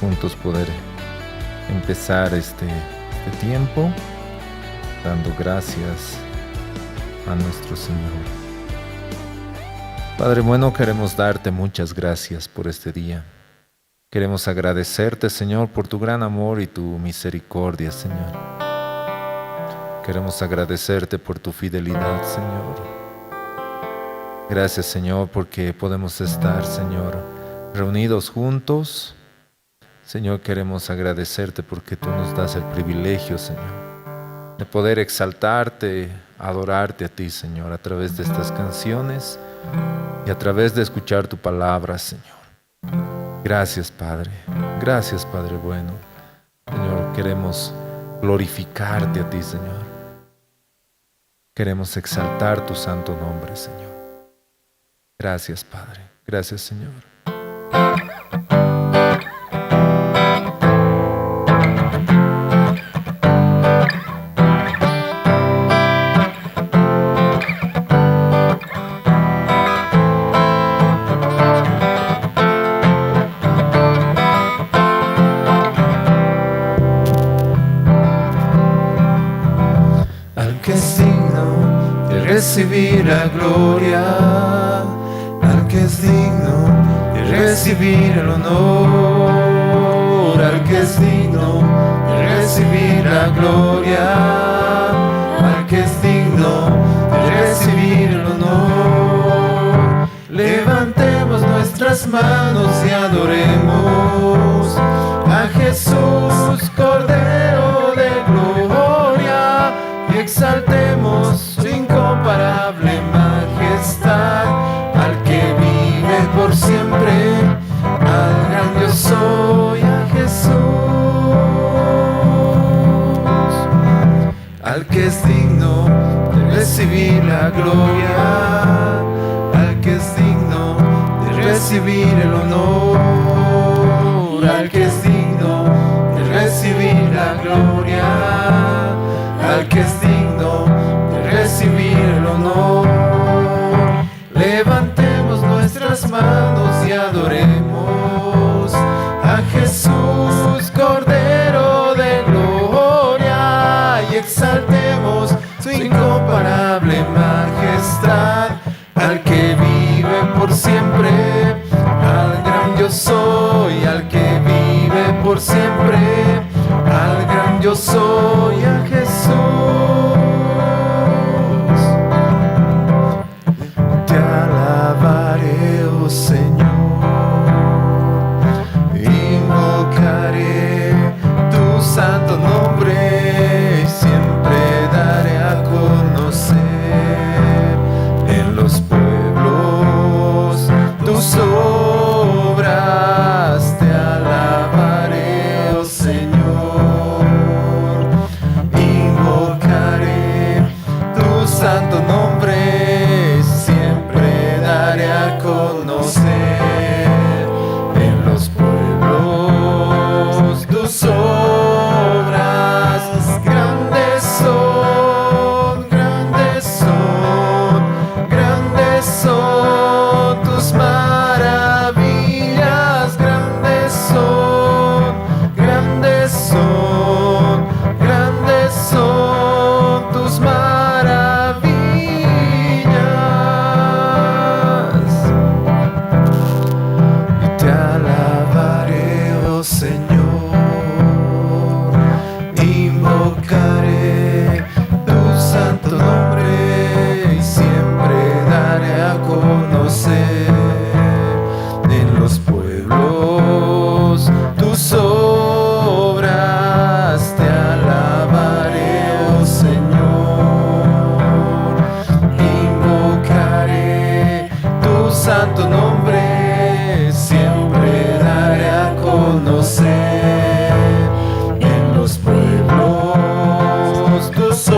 juntos poder empezar este tiempo dando gracias a nuestro Señor. Padre bueno, queremos darte muchas gracias por este día. Queremos agradecerte, Señor, por tu gran amor y tu misericordia, Señor. Queremos agradecerte por tu fidelidad, Señor. Gracias, Señor, porque podemos estar, Señor, reunidos juntos. Señor, queremos agradecerte porque tú nos das el privilegio, Señor, de poder exaltarte, adorarte a ti, Señor, a través de estas canciones y a través de escuchar tu palabra, Señor. Gracias, Padre. Gracias, Padre bueno. Señor, queremos glorificarte a ti, Señor. Queremos exaltar tu santo nombre, Señor. Gracias, Padre. Gracias, Señor. Recibir la gloria, al que es digno de recibir el honor, al que es digno de recibir la gloria, al que es digno de recibir el honor. Levantemos nuestras manos y adoremos a Jesús, Cordero de gloria, y exaltemos su incomparable majestad, al que vive por siempre, al gran yo soy, a Jesús, al que es digno de recibir la gloria, al que es digno de recibir el honor, al que es digno de recibir la gloria, al que es digno de recibir el honor. Levantemos nuestras manos y adoremos a Jesús, Cordero de gloria, y exaltemos su incomparable majestad, al que vive por siempre, al gran yo soy, al que vive por siempre, al gran yo soy, a Jesús. Te alabaré, oh Señor, invocaré tu santo nombre, y siempre daré a conocer en los pueblos tus obras. Te alabaré, oh Señor, invocaré tu santo nombre, siempre daré a conocer en los pueblos tus obras. Grandes son, grandes son, grandes son tus maravillas, grandes son, grandes son, grandes son tus maravillas. Y te alabaré, oh Señor, invocaré tu santo nombre, y siempre daré a conocer en los pueblos tus obras. Te alabaré, oh Señor, invocaré tu santo nombre, siempre daré a conocer en los pueblos tus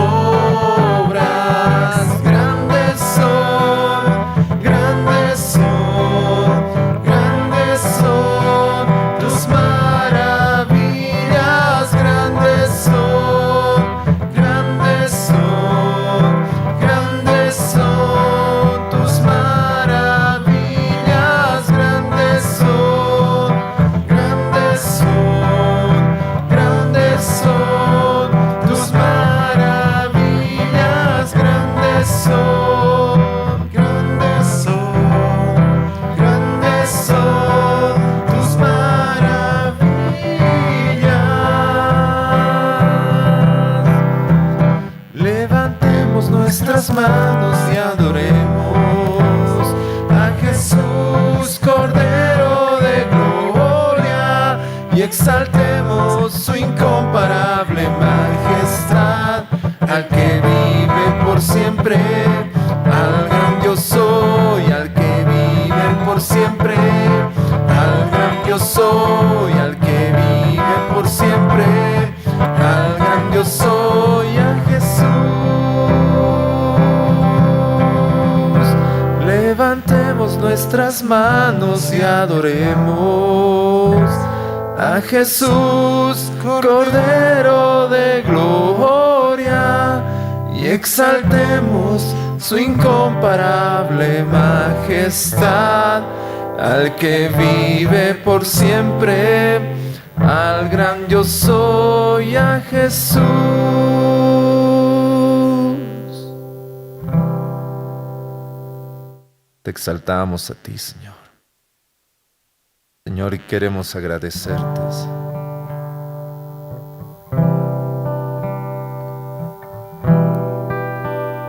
nuestras manos y adoremos a Jesús, Cordero de gloria, y exaltemos su incomparable majestad, al que vive por siempre, al gran yo soy, al que vive por siempre, al gran yo soy, al que vive por siempre, al gran yo soy, a Jesús. Levantemos nuestras manos y adoremos a Jesús, Cordero de gloria, y exaltemos su incomparable majestad, al que vive por siempre, al gran yo soy, a Jesús. Te exaltamos a ti, Señor. Señor, y queremos agradecerte.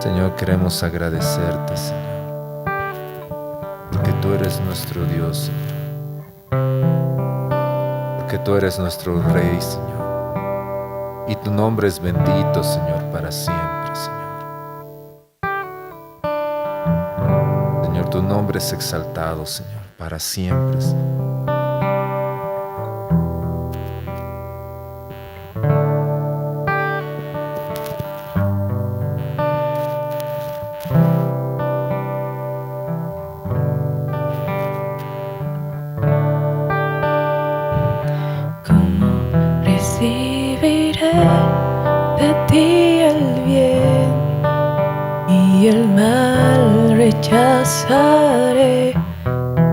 Señor, queremos agradecerte, Señor, porque tú eres nuestro Dios, Señor, porque tú eres nuestro Rey, Señor, y tu nombre es bendito, Señor, para siempre, Señor. Señor, tu nombre es exaltado, Señor, para siempre, Señor. De ti el bien y el mal rechazaré,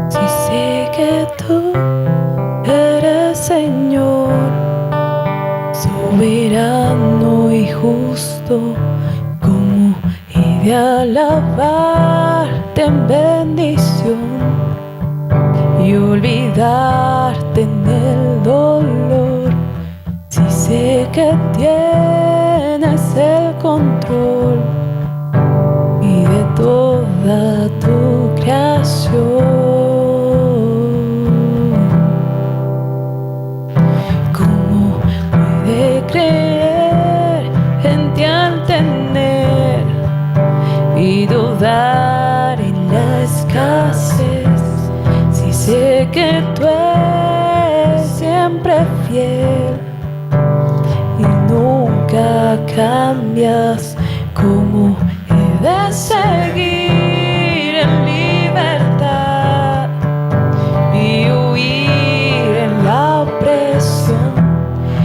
si sé que tú eres Señor, soberano y justo, como he de alabarte en bendición y olvidarte en el dolor. Si sé que tienes el control y de toda tu creación, ¿cómo puede creer en ti al tener y dudar en la escasez? Si sé que tú eres siempre fiel y nunca cambias, ¿cómo he de seguir en libertad y huir en la opresión?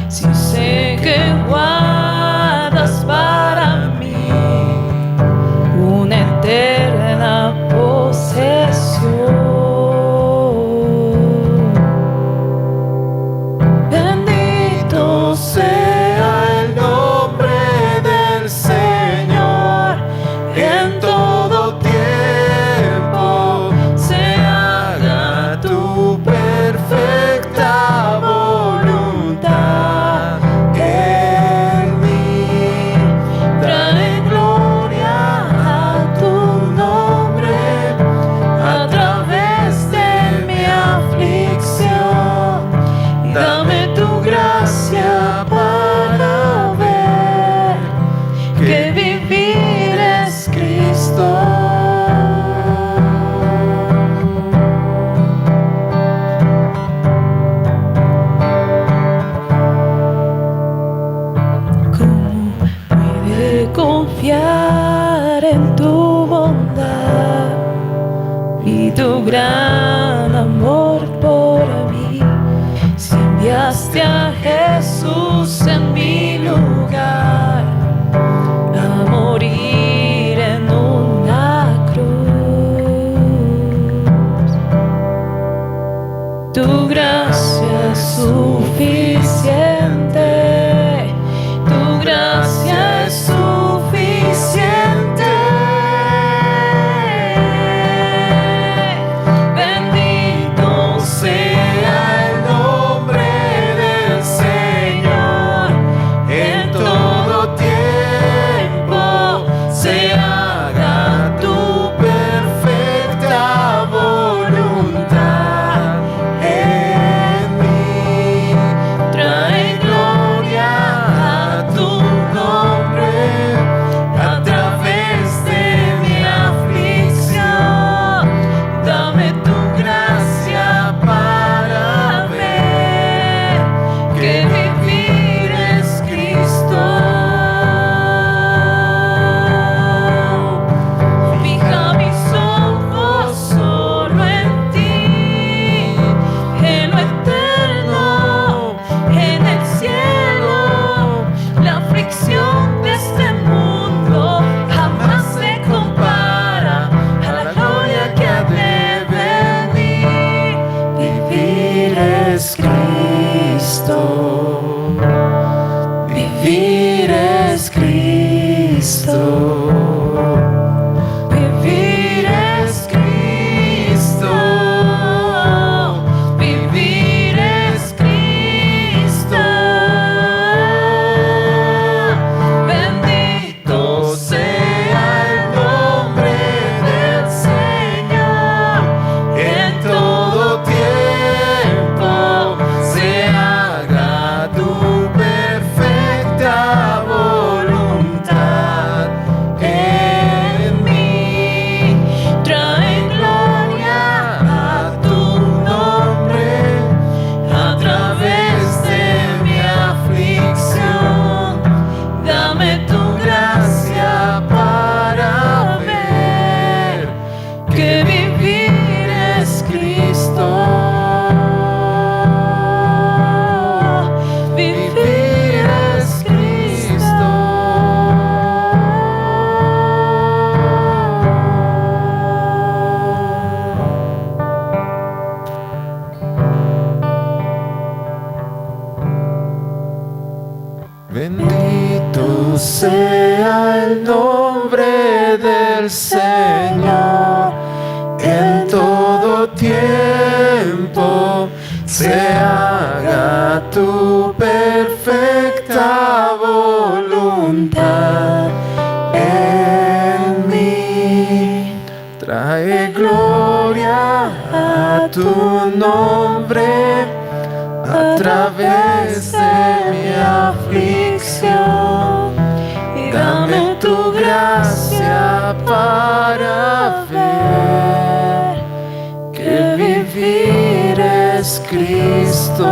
Si sé que guardas para mí una eterna posesión. Bendito sea el nombre del Señor en todo tiempo. Se haga tu perfecta voluntad en mí. Trae gloria a tu nombre a través de mi aflicción, y dame tu gracia para ver que vivir es Cristo. ¿Cómo puede confiar en tu bondad y tu gran amor por mí? Si enviaste a Jesús en mi lugar a morir en una cruz, tu gracia es suficiente, tu gracia es suficiente. Bendito sea el nombre del Señor. Bendito sea el nombre del Señor en todo tiempo. Se haga tu perfecta voluntad en mí. Trae gloria a tu nombre a través de mi aflicción, y dame tu gracia para ver que vivir es Cristo.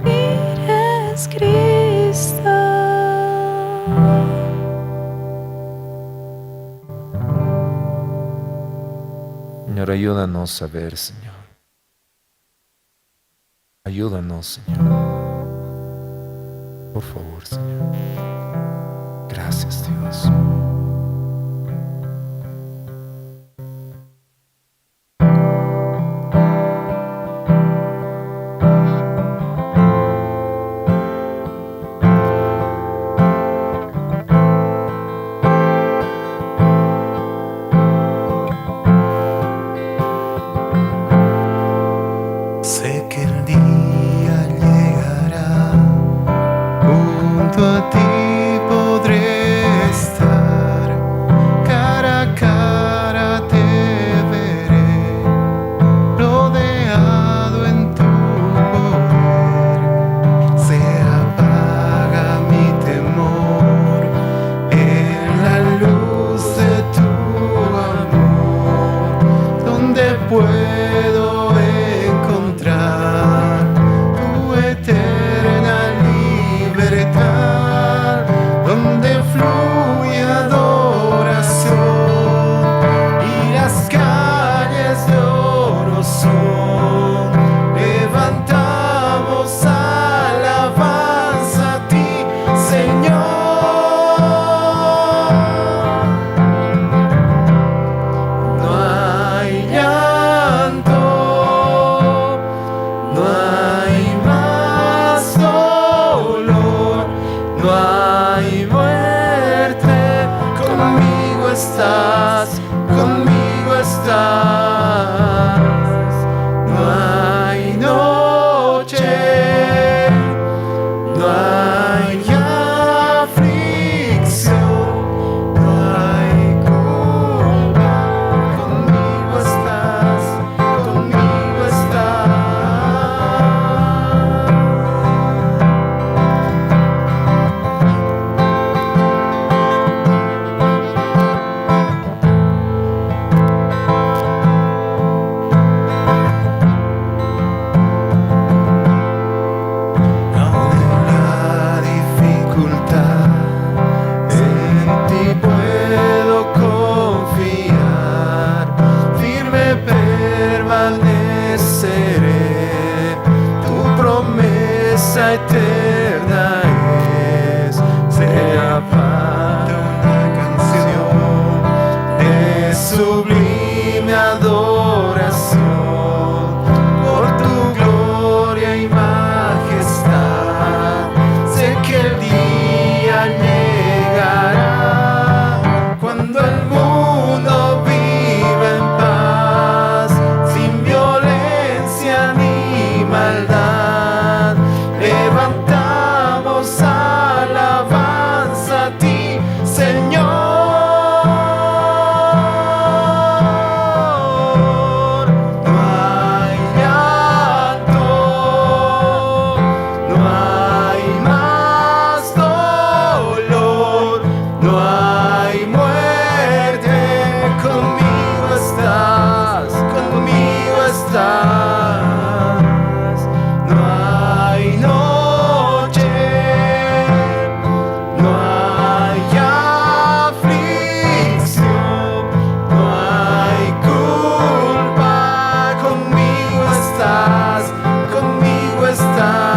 Vivir es Cristo. Señor, ayúdanos a ver, Señor. Ayúdanos, Señor. Por favor, Señor. Gracias, Dios. Sé que el día llegará, junto a ti podré estar, cara a cara te veré, rodeado en tu poder. Se apaga mi temor en la luz de tu amor, donde puedo encontrar tu eterna libertad, donde fluye adoración y las calles de oro son. Levantamos alabanza a ti, Señor. No hay llanto, no hay más dolor, no hay muerte. Conmigo estás, conmigo estás. No hay noche, no hay aflicción, no hay culpa. Conmigo estás, conmigo estás. Aún en la dificultad, en ti puedo confiar. Firme permaneceré, tu promesa eterna es. Sea para una canción de sublime adoración por tu gloria y majestad. Sé que el día llegará cuando el mundo vive en paz, sin violencia ni maldad. Levantamos alabanza a ti, Señor. No hay llanto, no hay más dolor, no hay muerte. Conmigo estás, conmigo estás. No hay noche, no hay aflicción, no hay culpa. Conmigo estás, conmigo estás.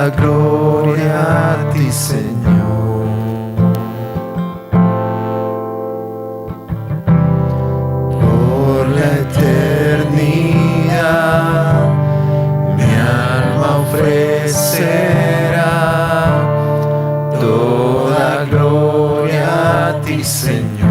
Toda gloria a ti, Señor. Por la eternidad mi alma ofrecerá. Toda gloria a ti, Señor.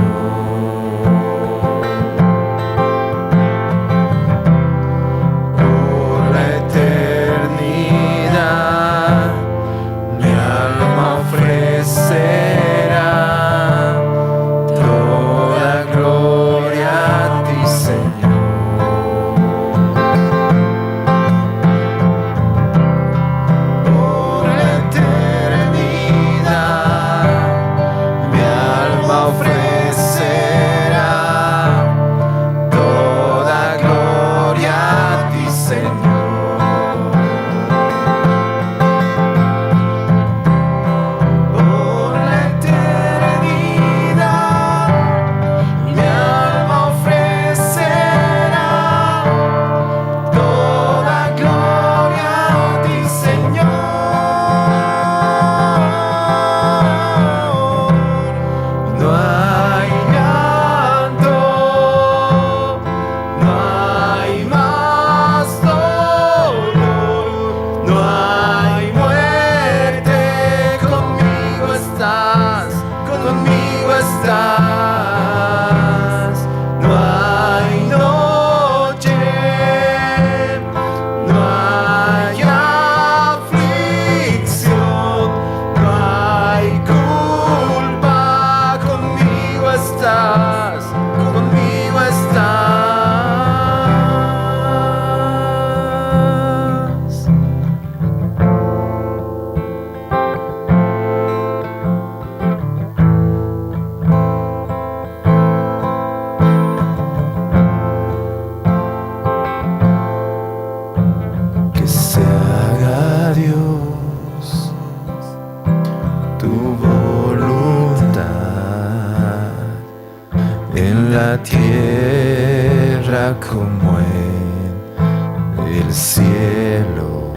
Tierra como en el cielo,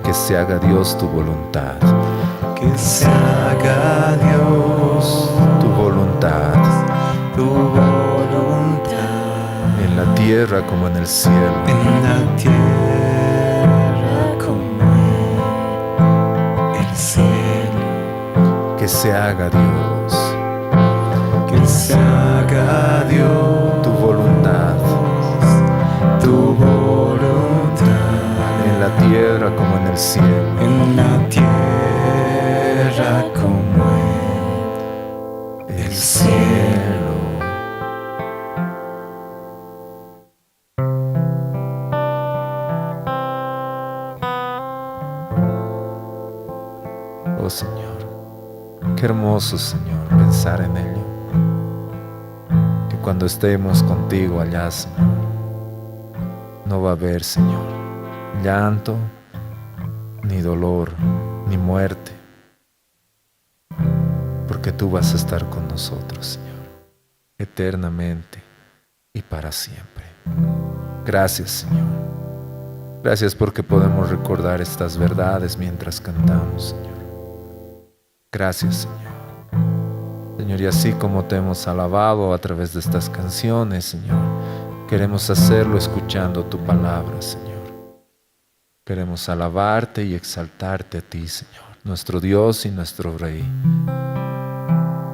que se haga Dios tu voluntad, que se haga Dios tu voluntad, tu voluntad, en la tierra como en el cielo, en la tierra como en el cielo, que se haga Dios, que se haga Dios tu voluntad, en la tierra como en el cielo, en la tierra como en el cielo. Oh Señor, qué hermoso, Señor, pensar en ello. Que cuando estemos contigo allá, Señor, no va a haber, Señor, llanto, ni dolor, ni muerte, porque tú vas a estar con nosotros, Señor, eternamente y para siempre. Gracias, Señor. Gracias porque podemos recordar estas verdades mientras cantamos, Señor. Gracias, Señor. Señor, y así como te hemos alabado a través de estas canciones, Señor, queremos hacerlo escuchando tu palabra, Señor. Queremos alabarte y exaltarte a ti, Señor, nuestro Dios y nuestro Rey,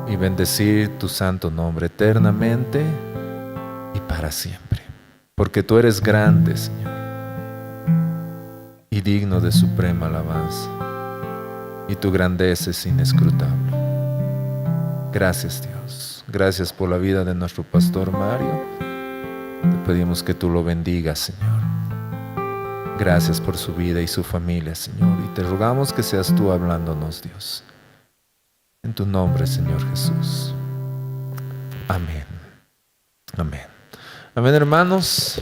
y bendecir tu santo nombre eternamente y para siempre, porque tú eres grande, Señor, y digno de suprema alabanza, y tu grandeza es inescrutable. Gracias, Dios. Gracias por la vida de nuestro pastor Mario. Te pedimos que tú lo bendigas, Señor. Gracias por su vida y su familia, Señor. Y te rogamos que seas tú hablándonos, Dios. En tu nombre, Señor Jesús. Amén. Amén. Amén, hermanos.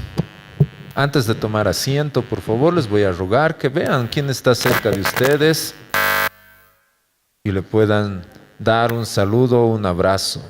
Antes de tomar asiento, por favor, les voy a rogar que vean quién está cerca de ustedes y le puedan dar un saludo o un abrazo.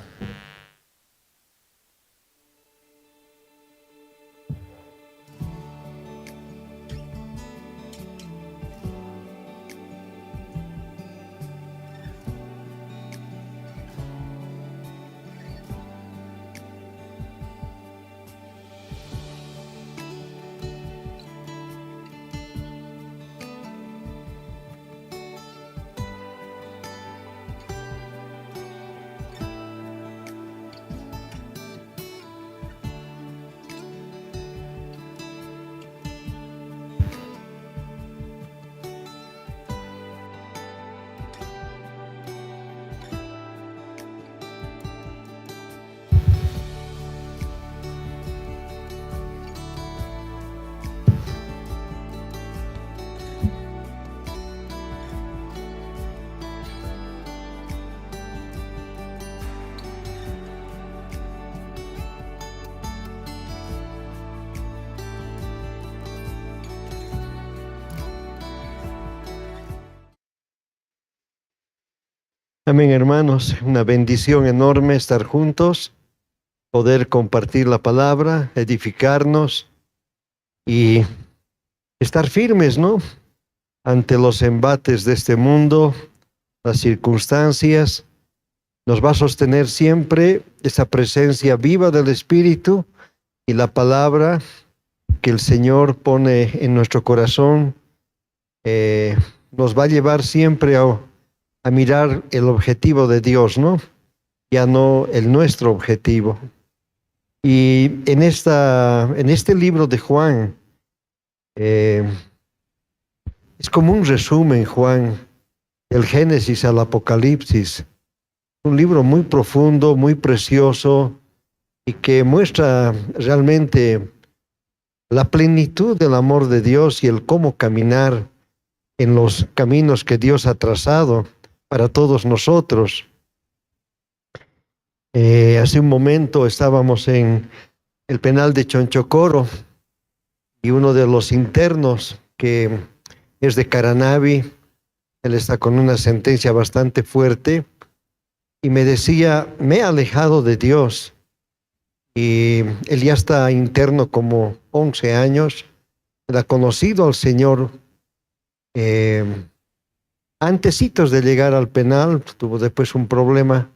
Amén, hermanos. Una bendición enorme estar juntos, poder compartir la palabra, edificarnos y estar firmes, ¿no? Ante los embates de este mundo, las circunstancias. Nos va a sostener siempre esa presencia viva del Espíritu y la palabra que el Señor pone en nuestro corazón. Nos va a llevar siempre a mirar el objetivo de Dios, ¿no? Ya no el nuestro objetivo. Y en este libro de Juan, es como un resumen, Juan, del Génesis al Apocalipsis. Un libro muy profundo, muy precioso y que muestra realmente la plenitud del amor de Dios y el cómo caminar en los caminos que Dios ha trazado para todos nosotros. Hace un momento estábamos en el penal de Chonchocoro y uno de los internos, que es de Caranavi, él está con una sentencia bastante fuerte, y me decía, me he alejado de Dios. Y él ya está interno como 11 años. Él ha conocido al Señor antecitos de llegar al penal, tuvo después un problema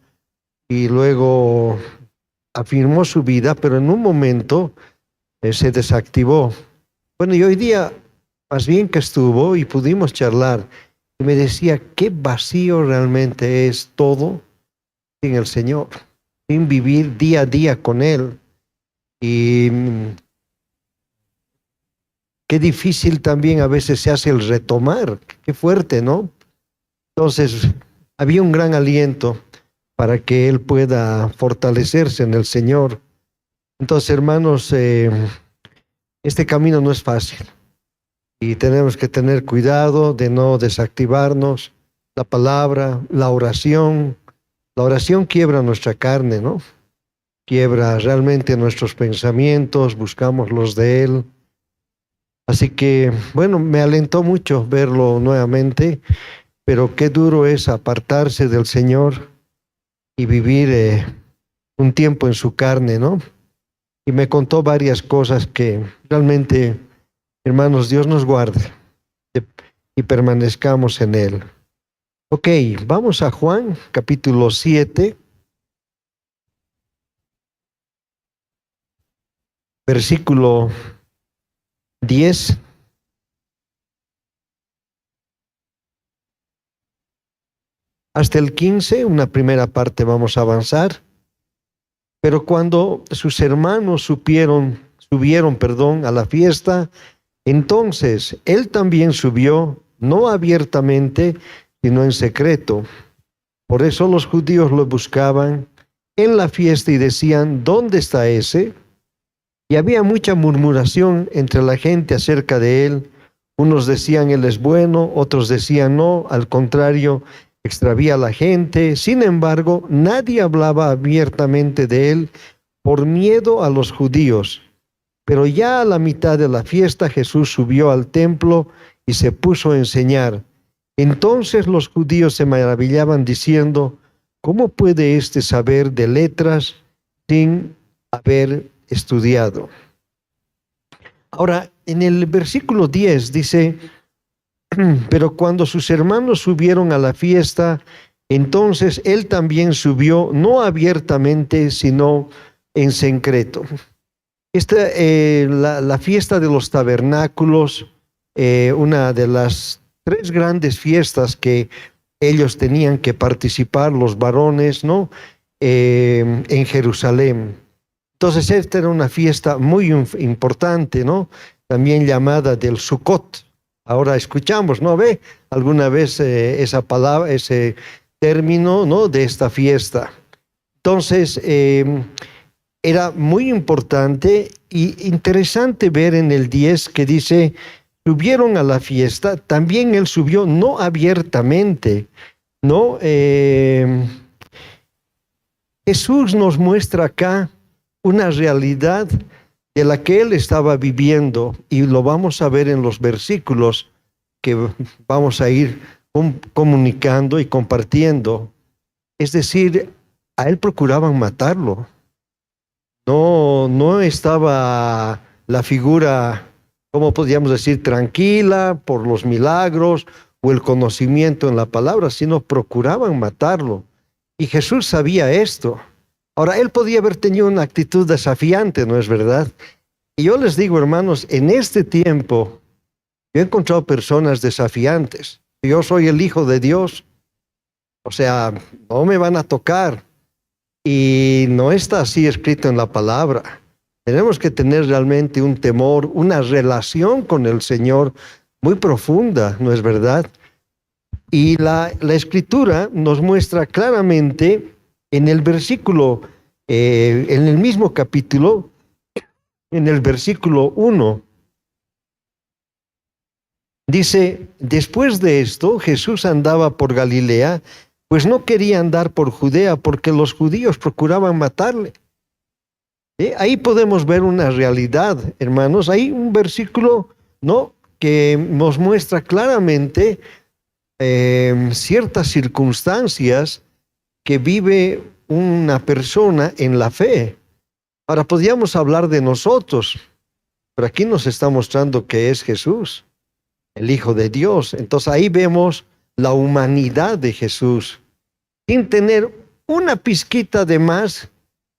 y luego afirmó su vida, pero en un momento se desactivó. Bueno, y hoy día, más bien que estuvo y pudimos charlar, y me decía, qué vacío realmente es todo sin el Señor, sin vivir día a día con Él. Y qué difícil también a veces se hace el retomar, qué fuerte, ¿no? Entonces, había un gran aliento para que él pueda fortalecerse en el Señor. Entonces, hermanos, este camino no es fácil y tenemos que tener cuidado de no desactivarnos. La palabra, la oración quiebra nuestra carne, ¿no? Quiebra realmente nuestros pensamientos, buscamos los de Él. Así que, bueno, me alentó mucho verlo nuevamente, pero qué duro es apartarse del Señor y vivir un tiempo en su carne, ¿no? Y me contó varias cosas que realmente, hermanos, Dios nos guarde y permanezcamos en Él. Ok, vamos a Juan, capítulo 7. Versículo 10. Hasta el 15, una primera parte vamos a avanzar. Pero cuando sus hermanos subieron, a la fiesta, entonces él también subió, no abiertamente, sino en secreto. Por eso los judíos lo buscaban en la fiesta y decían, ¿dónde está ese? Y había mucha murmuración entre la gente acerca de él. Unos decían, él es bueno, otros decían, no, al contrario, extravía a la gente. Sin embargo, nadie hablaba abiertamente de él por miedo a los judíos. Pero ya a la mitad de la fiesta, Jesús subió al templo y se puso a enseñar. Entonces los judíos se maravillaban diciendo, ¿cómo puede éste saber de letras sin haber estudiado? Ahora, en el versículo 10 dice, pero cuando sus hermanos subieron a la fiesta, entonces él también subió, no abiertamente, sino en secreto. La fiesta de los tabernáculos, una de las 3 grandes fiestas que ellos tenían que participar, los varones, ¿no? En Jerusalén. Entonces esta era una fiesta muy importante, ¿no? También llamada del Sukkot. Ahora escuchamos, ¿no? ¿Ve? Alguna vez esa palabra, ese término, ¿no? De esta fiesta. Entonces, era muy importante y interesante ver en el 10 que dice, subieron a la fiesta, también él subió, no abiertamente, ¿no? Jesús nos muestra acá una realidad de la que él estaba viviendo y lo vamos a ver en los versículos que vamos a ir comunicando y compartiendo. Es decir, a él procuraban matarlo. No estaba la figura, ¿cómo podríamos decir?, tranquila por los milagros o el conocimiento en la palabra, sino procuraban matarlo. Y Jesús sabía esto. Ahora, él podía haber tenido una actitud desafiante, ¿no es verdad? Y yo les digo, hermanos, en este tiempo, yo he encontrado personas desafiantes. Yo soy el Hijo de Dios. O sea, no me van a tocar. Y no está así escrito en la palabra. Tenemos que tener realmente un temor, una relación con el Señor muy profunda, ¿no es verdad? Y la Escritura nos muestra claramente en el versículo, en el mismo capítulo, en el versículo 1, dice, después de esto, Jesús andaba por Galilea, pues no quería andar por Judea porque los judíos procuraban matarle. Ahí podemos ver una realidad, hermanos. Hay un versículo, ¿no?, que nos muestra claramente ciertas circunstancias que vive una persona en la fe. Ahora, podríamos hablar de nosotros, pero aquí nos está mostrando que es Jesús, el Hijo de Dios. Entonces ahí vemos la humanidad de Jesús, sin tener una pizquita de más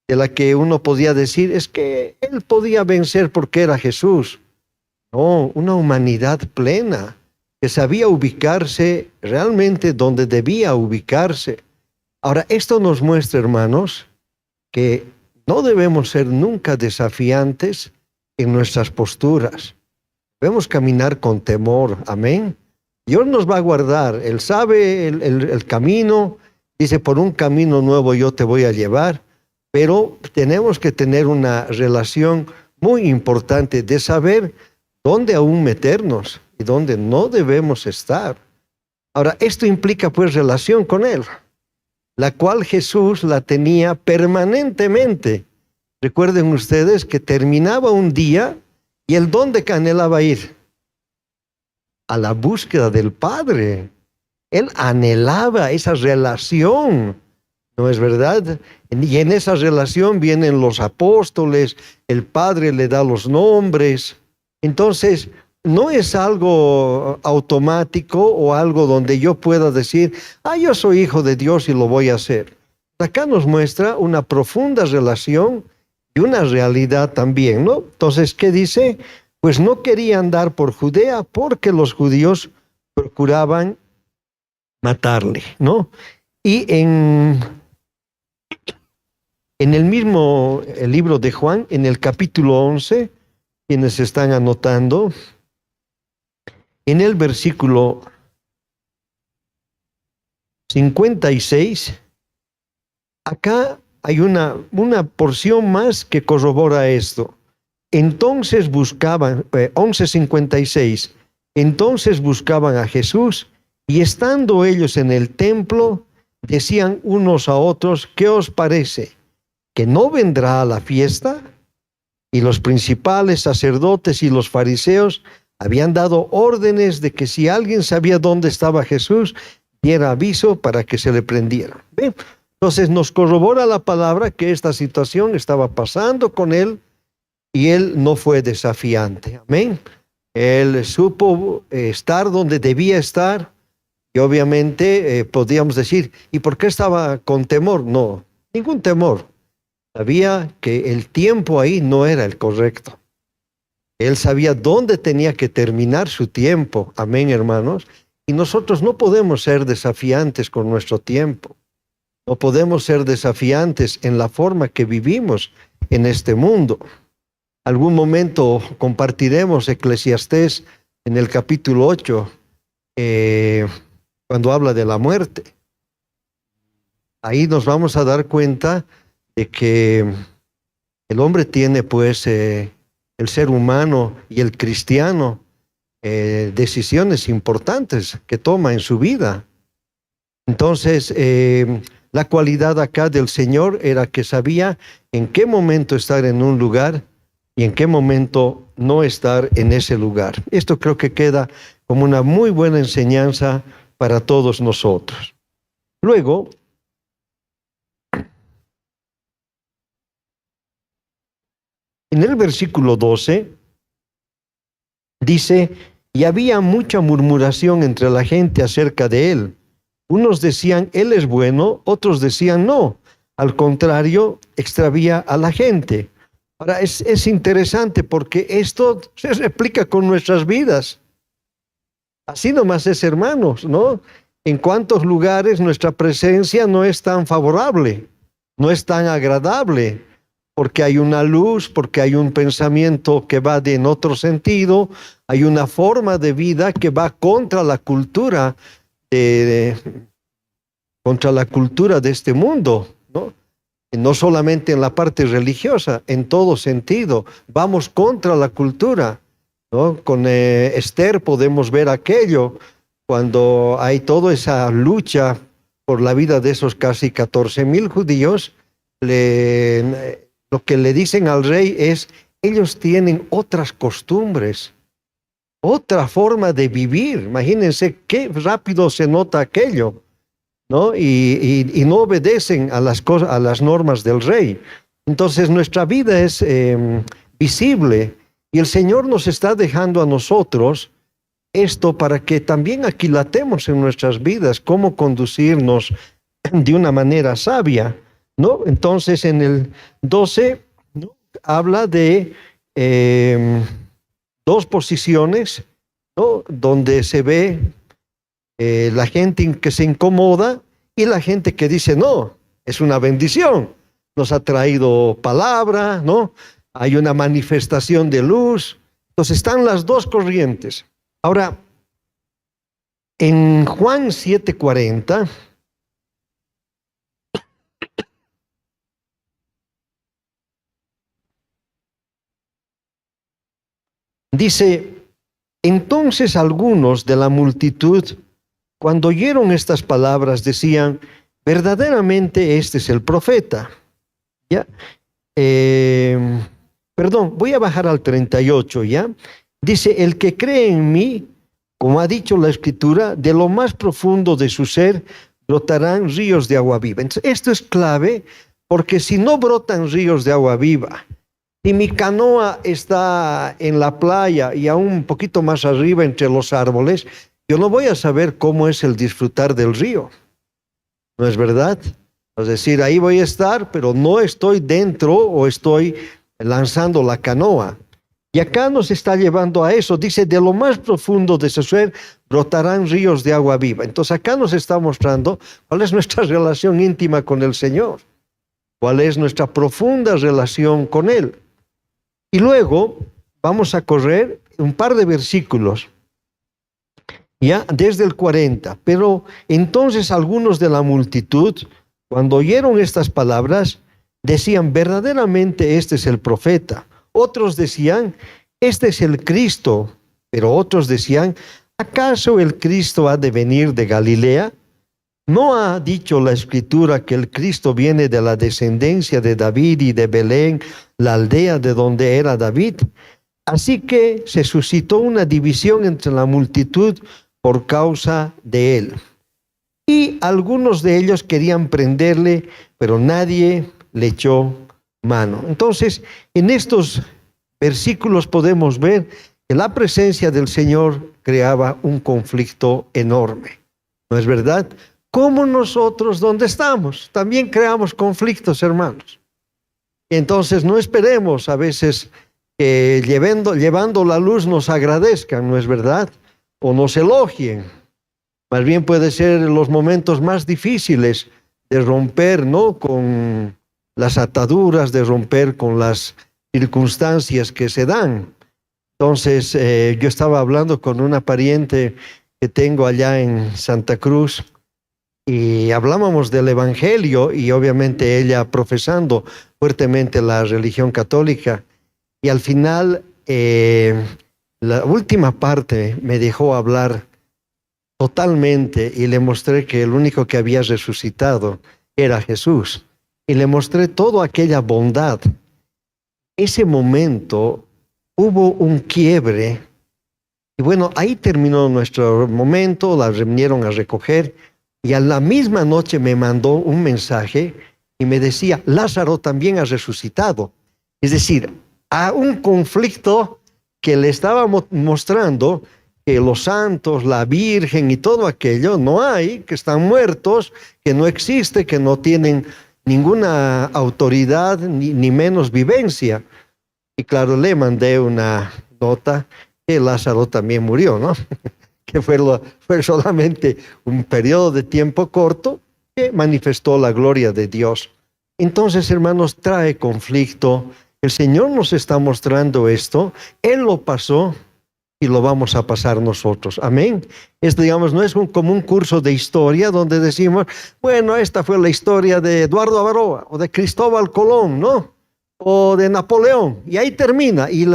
de la que uno podía decir, es que él podía vencer porque era Jesús. No, una humanidad plena, que sabía ubicarse realmente donde debía ubicarse. Ahora, esto nos muestra, hermanos, que no debemos ser nunca desafiantes en nuestras posturas. Debemos caminar con temor, amén. Dios nos va a guardar, Él sabe el camino, dice, por un camino nuevo yo te voy a llevar, pero tenemos que tener una relación muy importante de saber dónde aún meternos y dónde no debemos estar. Ahora, esto implica pues relación con Él, la cual Jesús la tenía permanentemente. Recuerden ustedes que terminaba un día y Él ¿dónde anhelaba ir? A la búsqueda del Padre. Él anhelaba esa relación, ¿no es verdad? Y en esa relación vienen los apóstoles, el Padre le da los nombres. Entonces, no es algo automático o algo donde yo pueda decir, yo soy hijo de Dios y lo voy a hacer. Acá nos muestra una profunda relación y una realidad también, ¿no? Entonces, ¿qué dice? Pues no quería andar por Judea porque los judíos procuraban matarle, ¿no? Y en el mismo libro de Juan, en el capítulo 11, quienes están anotando, en el versículo 56, acá hay una porción más que corrobora esto. Entonces buscaban, 11:56, entonces buscaban a Jesús y estando ellos en el templo, decían unos a otros, ¿qué os parece? ¿Que no vendrá a la fiesta? Y los principales sacerdotes y los fariseos habían dado órdenes de que si alguien sabía dónde estaba Jesús, diera aviso para que se le prendiera. ¿Ven? Entonces nos corrobora la palabra que esta situación estaba pasando con él y él no fue desafiante. Amén. Él supo estar donde debía estar y obviamente podíamos decir, ¿y por qué estaba con temor? No, ningún temor. Sabía que el tiempo ahí no era el correcto. Él sabía dónde tenía que terminar su tiempo. Amén, hermanos. Y nosotros no podemos ser desafiantes con nuestro tiempo. No podemos ser desafiantes en la forma que vivimos en este mundo. Algún momento compartiremos Eclesiastés en el capítulo 8, cuando habla de la muerte. Ahí nos vamos a dar cuenta de que el hombre tiene pues, el ser humano y el cristiano, decisiones importantes que toma en su vida. Entonces, la cualidad acá del Señor era que sabía en qué momento estar en un lugar y en qué momento no estar en ese lugar. Esto creo que queda como una muy buena enseñanza para todos nosotros. Luego, En el versículo 12 dice, y había mucha murmuración entre la gente acerca de él. Unos decían, él es bueno, otros decían, no. Al contrario, extravía a la gente. Ahora, es interesante porque esto se replica con nuestras vidas. Así nomás es, hermanos, ¿no? En cuántos lugares nuestra presencia no es tan favorable, no es tan agradable, porque hay una luz, porque hay un pensamiento que va en otro sentido, hay una forma de vida que va contra la cultura contra la cultura de este mundo, ¿no? Y no solamente en la parte religiosa, en todo sentido, vamos contra la cultura, ¿no? Con Esther podemos ver aquello, cuando hay toda esa lucha por la vida de esos casi 14,000 judíos, lo que le dicen al rey es, ellos tienen otras costumbres, otra forma de vivir. Imagínense qué rápido se nota aquello, ¿no? Y no obedecen a las cosas, a las normas del rey. Entonces nuestra vida es visible y el Señor nos está dejando a nosotros esto para que también aquilatemos en nuestras vidas cómo conducirnos de una manera sabia, ¿no? Entonces en el 12, ¿no?, habla de dos posiciones, ¿no?, donde se ve la gente que se incomoda y la gente que dice, no, es una bendición, nos ha traído palabra, ¿no? Hay una manifestación de luz. Entonces están las dos corrientes. Ahora, en Juan 7:40, dice, entonces algunos de la multitud, cuando oyeron estas palabras, decían, verdaderamente este es el profeta. ¿Ya? Perdón, voy a bajar al 38, ¿ya? Dice, el que cree en mí, como ha dicho la Escritura, de lo más profundo de su ser brotarán ríos de agua viva. Entonces, esto es clave, porque si no brotan ríos de agua viva, si mi canoa está en la playa y aún un poquito más arriba entre los árboles, yo no voy a saber cómo es el disfrutar del río. ¿No es verdad? Es decir, ahí voy a estar, pero no estoy dentro o estoy lanzando la canoa. Y acá nos está llevando a eso. Dice, de lo más profundo de su ser brotarán ríos de agua viva. Entonces acá nos está mostrando cuál es nuestra relación íntima con el Señor. Cuál es nuestra profunda relación con Él. Y luego vamos a correr un par de versículos, ya desde el 40. Pero entonces algunos de la multitud, cuando oyeron estas palabras, decían, verdaderamente este es el profeta. Otros decían, este es el Cristo. Pero otros decían, ¿acaso el Cristo ha de venir de Galilea? ¿No ha dicho la Escritura que el Cristo viene de la descendencia de David y de Belén, la aldea de donde era David? Así que se suscitó una división entre la multitud por causa de él. Y algunos de ellos querían prenderle, pero nadie le echó mano. Entonces, en estos versículos podemos ver que la presencia del Señor creaba un conflicto enorme. ¿No es verdad? Como nosotros, donde estamos, también creamos conflictos, hermanos. Entonces, no esperemos a veces que llevando la luz nos agradezcan, ¿no es verdad? O nos elogien. Más bien puede ser en los momentos más difíciles de romper, ¿no?, con las ataduras, de romper con las circunstancias que se dan. Entonces, yo estaba hablando con una pariente que tengo allá en Santa Cruz y hablábamos del Evangelio y obviamente ella profesando fuertemente la religión católica. Y al final, la última parte me dejó hablar totalmente y le mostré que el único que había resucitado era Jesús. Y le mostré toda aquella bondad. Ese momento hubo un quiebre. Y bueno, ahí terminó nuestro momento, la vinieron a recoger. Y a la misma noche me mandó un mensaje y me decía, Lázaro también ha resucitado. Es decir, a un conflicto que le estaba mostrando que los santos, la Virgen y todo aquello no hay, que están muertos, que no existe, que no tienen ninguna autoridad ni menos vivencia. Y claro, le mandé una nota que Lázaro también murió, ¿no? Que fue solamente un periodo de tiempo corto que manifestó la gloria de Dios. Entonces, hermanos, trae conflicto. El Señor nos está mostrando esto. Él lo pasó y lo vamos a pasar nosotros. Amén. Digamos, no es como un curso de historia donde decimos, bueno, esta fue la historia de Eduardo Avaroa o de Cristóbal Colón, ¿no? O de Napoleón. Y ahí termina. Y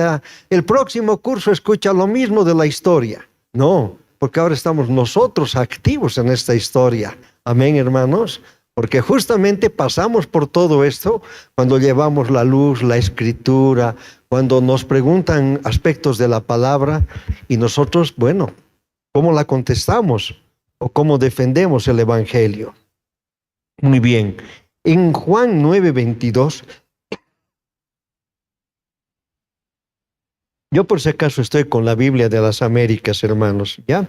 el próximo curso escucha lo mismo de la historia. No, porque ahora estamos nosotros activos en esta historia. Amén, hermanos. Porque justamente pasamos por todo esto cuando llevamos la luz, la escritura, cuando nos preguntan aspectos de la palabra y nosotros, bueno, ¿cómo la contestamos? ¿O cómo defendemos el Evangelio? Muy bien. En Juan 9:22, yo por si acaso estoy con la Biblia de las Américas, hermanos, ¿ya?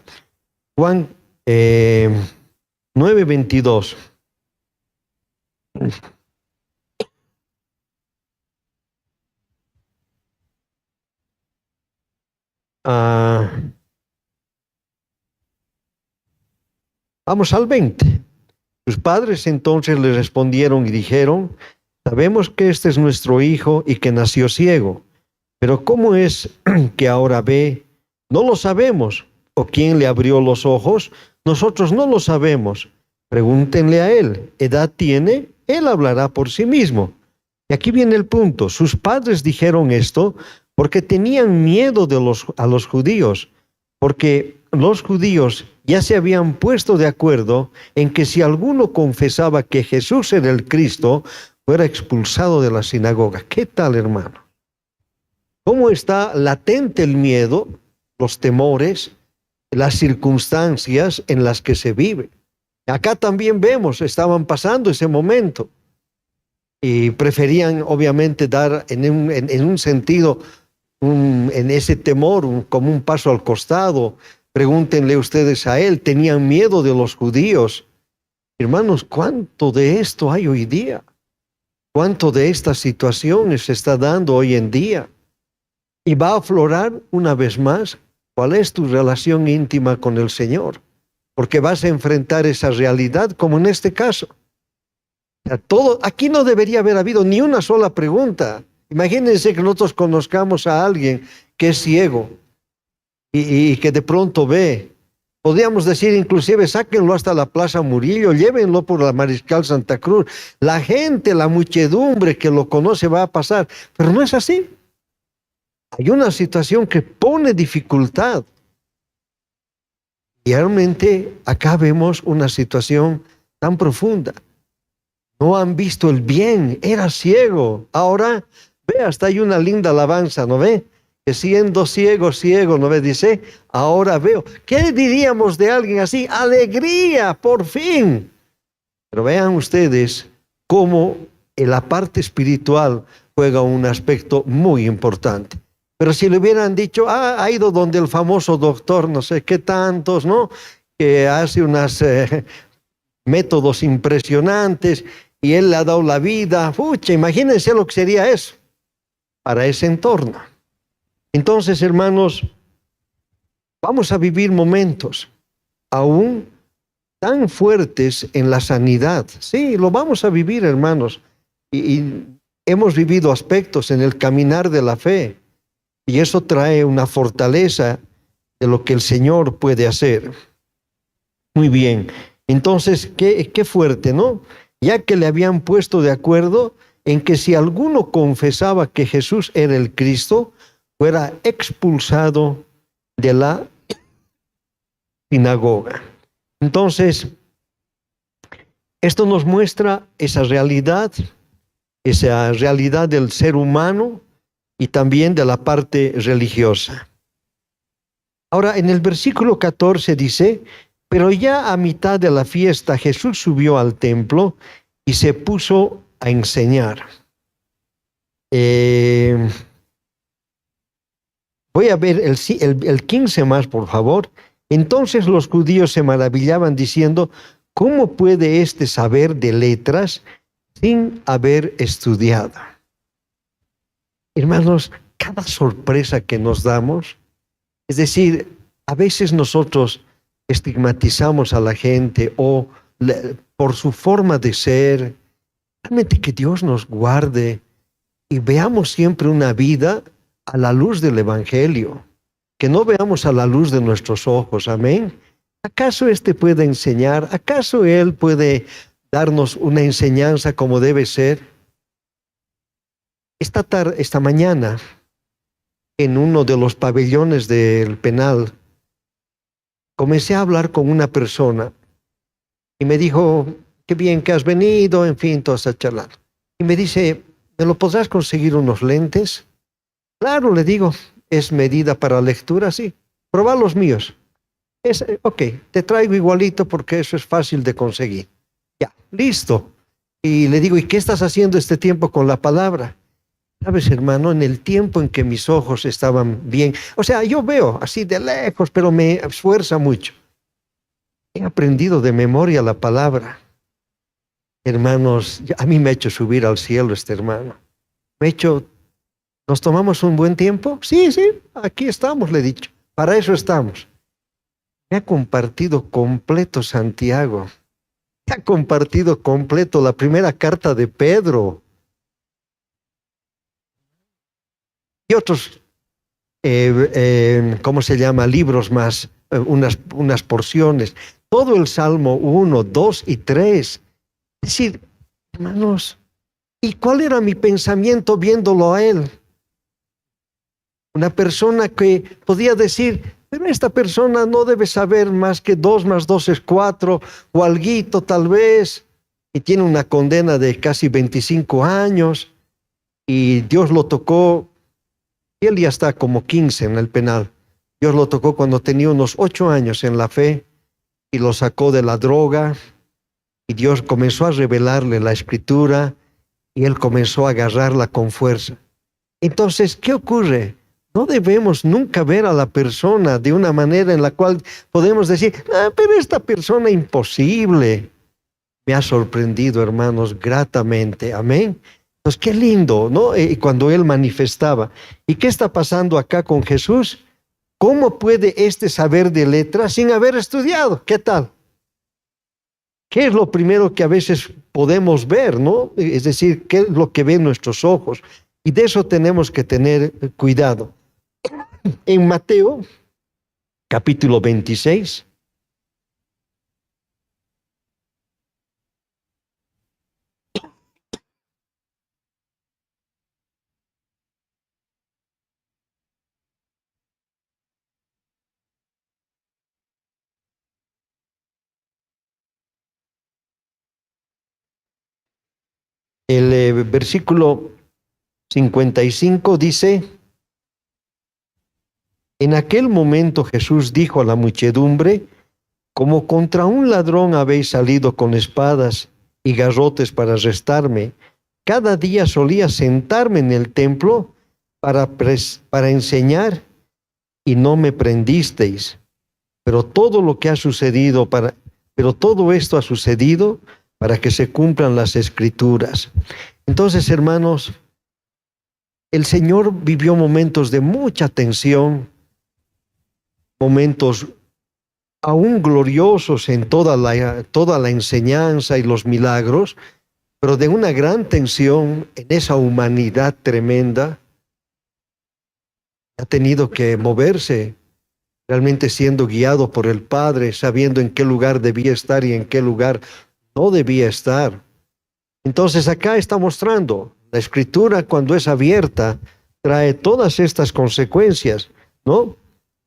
Juan 9:22. Vamos al 20. Sus padres entonces le respondieron y dijeron, sabemos que este es nuestro hijo y que nació ciego, pero ¿cómo es que ahora ve? No lo sabemos. ¿O quién le abrió los ojos? Nosotros no lo sabemos. Pregúntenle a él. ¿Edad tiene? Él hablará por sí mismo. Y aquí viene el punto. Sus padres dijeron esto porque tenían miedo a los judíos, porque los judíos ya se habían puesto de acuerdo en que si alguno confesaba que Jesús era el Cristo, fuera expulsado de la sinagoga. ¿Qué tal, hermano? ¿Cómo está latente el miedo, los temores, las circunstancias en las que se vive? Acá también vemos, estaban pasando ese momento y preferían obviamente dar en un sentido, en ese temor, como un paso al costado. Pregúntenle ustedes a él, tenían miedo de los judíos. Hermanos, ¿cuánto de esto hay hoy día? ¿Cuánto de estas situaciones se está dando hoy en día? Y va a aflorar una vez más, ¿cuál es tu relación íntima con el Señor? Porque vas a enfrentar esa realidad, como en este caso. O sea, aquí no debería haber habido ni una sola pregunta. Imagínense que nosotros conozcamos a alguien que es ciego y que de pronto ve. Podríamos decir inclusive, sáquenlo hasta la Plaza Murillo, llévenlo por la Mariscal Santa Cruz. La gente, la muchedumbre que lo conoce va a pasar. Pero no es así. Hay una situación que pone dificultad. Y realmente acá vemos una situación tan profunda. No han visto el bien, era ciego. Ahora, ve, hasta hay una linda alabanza, ¿no ve? Que siendo ciego, ciego, ¿no ve? Dice, ahora veo. ¿Qué diríamos de alguien así? Alegría, por fin. Pero vean ustedes cómo en la parte espiritual juega un aspecto muy importante. Pero si le hubieran dicho, ha ido donde el famoso doctor, no sé qué tantos, ¿no? Que hace unos métodos impresionantes y él le ha dado la vida. Pucha, imagínense lo que sería eso para ese entorno. Entonces, hermanos, vamos a vivir momentos aún tan fuertes en la sanidad. Sí, lo vamos a vivir, hermanos. Y hemos vivido aspectos en el caminar de la fe. Y eso trae una fortaleza de lo que el Señor puede hacer. Muy bien. Entonces, qué fuerte, ¿no? Ya que le habían puesto de acuerdo en que si alguno confesaba que Jesús era el Cristo, fuera expulsado de la sinagoga. Entonces, esto nos muestra esa realidad del ser humano, y también de la parte religiosa. Ahora, en el versículo 14 dice, pero ya a mitad de la fiesta Jesús subió al templo y se puso a enseñar. Voy a ver el 15 más, por favor. Entonces los judíos se maravillaban diciendo, ¿cómo puede éste saber de letras sin haber estudiado? Hermanos, cada sorpresa que nos damos, es decir, a veces nosotros estigmatizamos a la gente o por su forma de ser. Realmente que Dios nos guarde y veamos siempre una vida a la luz del Evangelio, que no veamos a la luz de nuestros ojos, amén. ¿Acaso este puede enseñar? ¿Acaso él puede darnos una enseñanza como debe ser? Esta mañana, en uno de los pabellones del penal, comencé a hablar con una persona y me dijo, qué bien que has venido, en fin, toda esa charla. Y me dice, ¿me lo podrás conseguir unos lentes? Claro, le digo, ¿es medida para lectura? Sí, probá los míos. Ok, te traigo igualito porque eso es fácil de conseguir. Ya, listo. Y le digo, ¿y qué estás haciendo este tiempo con la palabra? Sabes, hermano, en el tiempo en que mis ojos estaban bien, o sea, yo veo así de lejos, pero me esfuerza mucho. He aprendido de memoria la palabra. Hermanos, a mí me ha hecho subir al cielo este hermano. Me ha hecho, ¿nos tomamos un buen tiempo? Sí, aquí estamos, le he dicho. Para eso estamos. Me ha compartido completo Santiago. Me ha compartido completo la primera carta de Pedro. Y otros, ¿cómo se llama? Libros más, unas porciones. Todo el Salmo 1, 2 y 3. Es decir, hermanos, ¿y cuál era mi pensamiento viéndolo a él? Una persona que podía decir, pero esta persona no debe saber más que 2 más 2 es 4, o alguito tal vez, y tiene una condena de casi 25 años, y Dios lo tocó, y él ya está como 15 en el penal. Dios lo tocó cuando tenía unos 8 años en la fe, y lo sacó de la droga, y Dios comenzó a revelarle la Escritura, y él comenzó a agarrarla con fuerza. Entonces, ¿qué ocurre? No debemos nunca ver a la persona de una manera en la cual podemos decir, pero esta persona imposible. Me ha sorprendido, hermanos, gratamente. Amén. Entonces, qué lindo, ¿no? Cuando él manifestaba. ¿Y qué está pasando acá con Jesús? ¿Cómo puede éste saber de letras sin haber estudiado? ¿Qué tal? ¿Qué es lo primero que a veces podemos ver, no? Es decir, ¿qué es lo que ven nuestros ojos? Y de eso tenemos que tener cuidado. En Mateo, capítulo 26, el versículo 55 dice, en aquel momento Jesús dijo a la muchedumbre, como contra un ladrón habéis salido con espadas y garrotes para arrestarme. Cada día solía sentarme en el templo para enseñar y no me prendisteis. Pero todo esto ha sucedido para que se cumplan las Escrituras. Entonces, hermanos, el Señor vivió momentos de mucha tensión, momentos aún gloriosos en toda la enseñanza y los milagros, pero de una gran tensión en esa humanidad tremenda. Ha tenido que moverse, realmente siendo guiado por el Padre, sabiendo en qué lugar debía estar y en qué lugar no debía estar. Entonces acá está mostrando, la Escritura cuando es abierta, trae todas estas consecuencias, ¿no?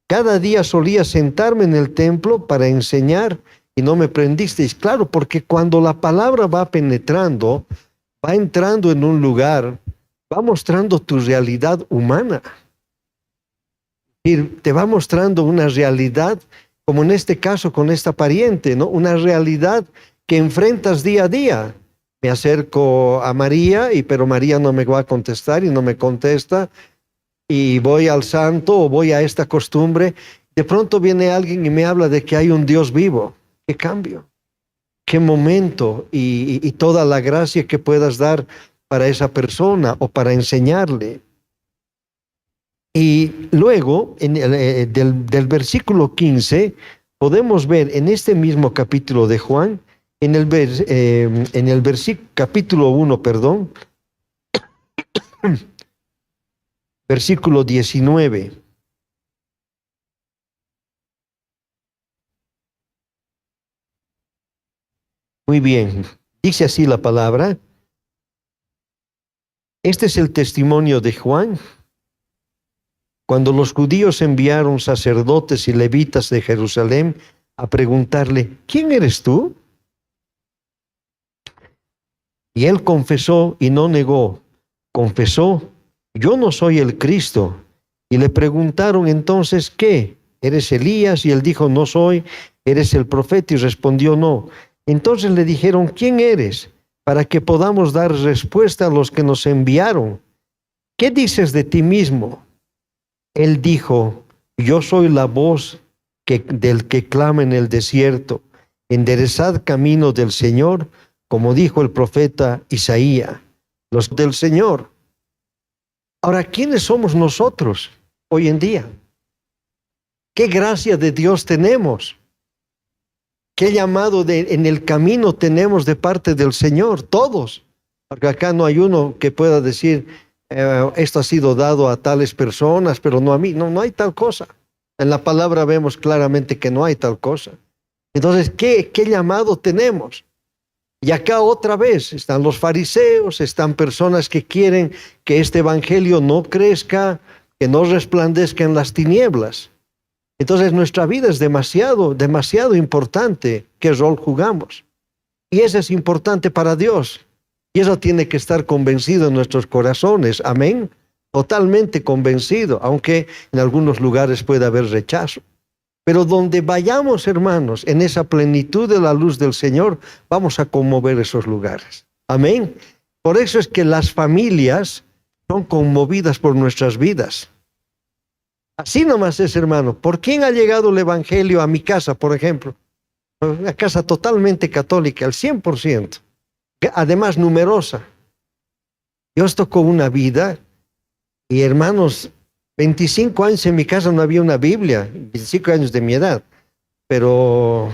Cada día solía sentarme en el templo para enseñar y no me prendisteis. Claro, porque cuando la palabra va penetrando, va entrando en un lugar, va mostrando tu realidad humana. Y te va mostrando una realidad, como en este caso con esta pariente, ¿no? Una realidad que enfrentas día a día. Me acerco a María, pero María no me va a contestar y no me contesta. y voy al santo o voy a esta costumbre, de pronto viene alguien y me habla de que hay un Dios vivo. ¿Qué cambio? ¿Qué momento? Y toda la gracia que puedas dar para esa persona o para enseñarle. Y luego, del versículo 15, podemos ver en este mismo capítulo de Juan, en el capítulo 1, perdón, versículo 19. Muy bien, dice así la palabra. Este es el testimonio de Juan. Cuando los judíos enviaron sacerdotes y levitas de Jerusalén a preguntarle, ¿quién eres tú? Y él confesó y no negó. Confesó, yo no soy el Cristo. Y le preguntaron entonces, ¿qué? ¿Eres Elías? Y él dijo, no soy. ¿Eres el profeta? Y respondió, no. Entonces le dijeron, ¿quién eres? Para que podamos dar respuesta a los que nos enviaron. ¿Qué dices de ti mismo? Él dijo, yo soy la voz del que clama en el desierto. Enderezad camino del Señor, como dijo el profeta Isaías, los del Señor. Ahora, ¿quiénes somos nosotros hoy en día? ¿Qué gracia de Dios tenemos? ¿Qué llamado en el camino tenemos de parte del Señor? Todos. Porque acá no hay uno que pueda decir, esto ha sido dado a tales personas, pero no a mí. No hay tal cosa. En la palabra vemos claramente que no hay tal cosa. Entonces, ¿qué llamado tenemos? Y acá otra vez están los fariseos, están personas que quieren que este evangelio no crezca, que no resplandezca en las tinieblas. Entonces nuestra vida es demasiado importante. ¿Qué rol jugamos? Y eso es importante para Dios. Y eso tiene que estar convencido en nuestros corazones. Amén. Totalmente convencido, aunque en algunos lugares pueda haber rechazo. Pero donde vayamos, hermanos, en esa plenitud de la luz del Señor, vamos a conmover esos lugares. Amén. Por eso es que las familias son conmovidas por nuestras vidas. Así nomás es, hermano. ¿Por quién ha llegado el evangelio a mi casa, por ejemplo? Una casa totalmente católica, al 100%. Además numerosa. Dios tocó una vida y, hermanos, 25 años en mi casa no había una Biblia, 25 años de mi edad, pero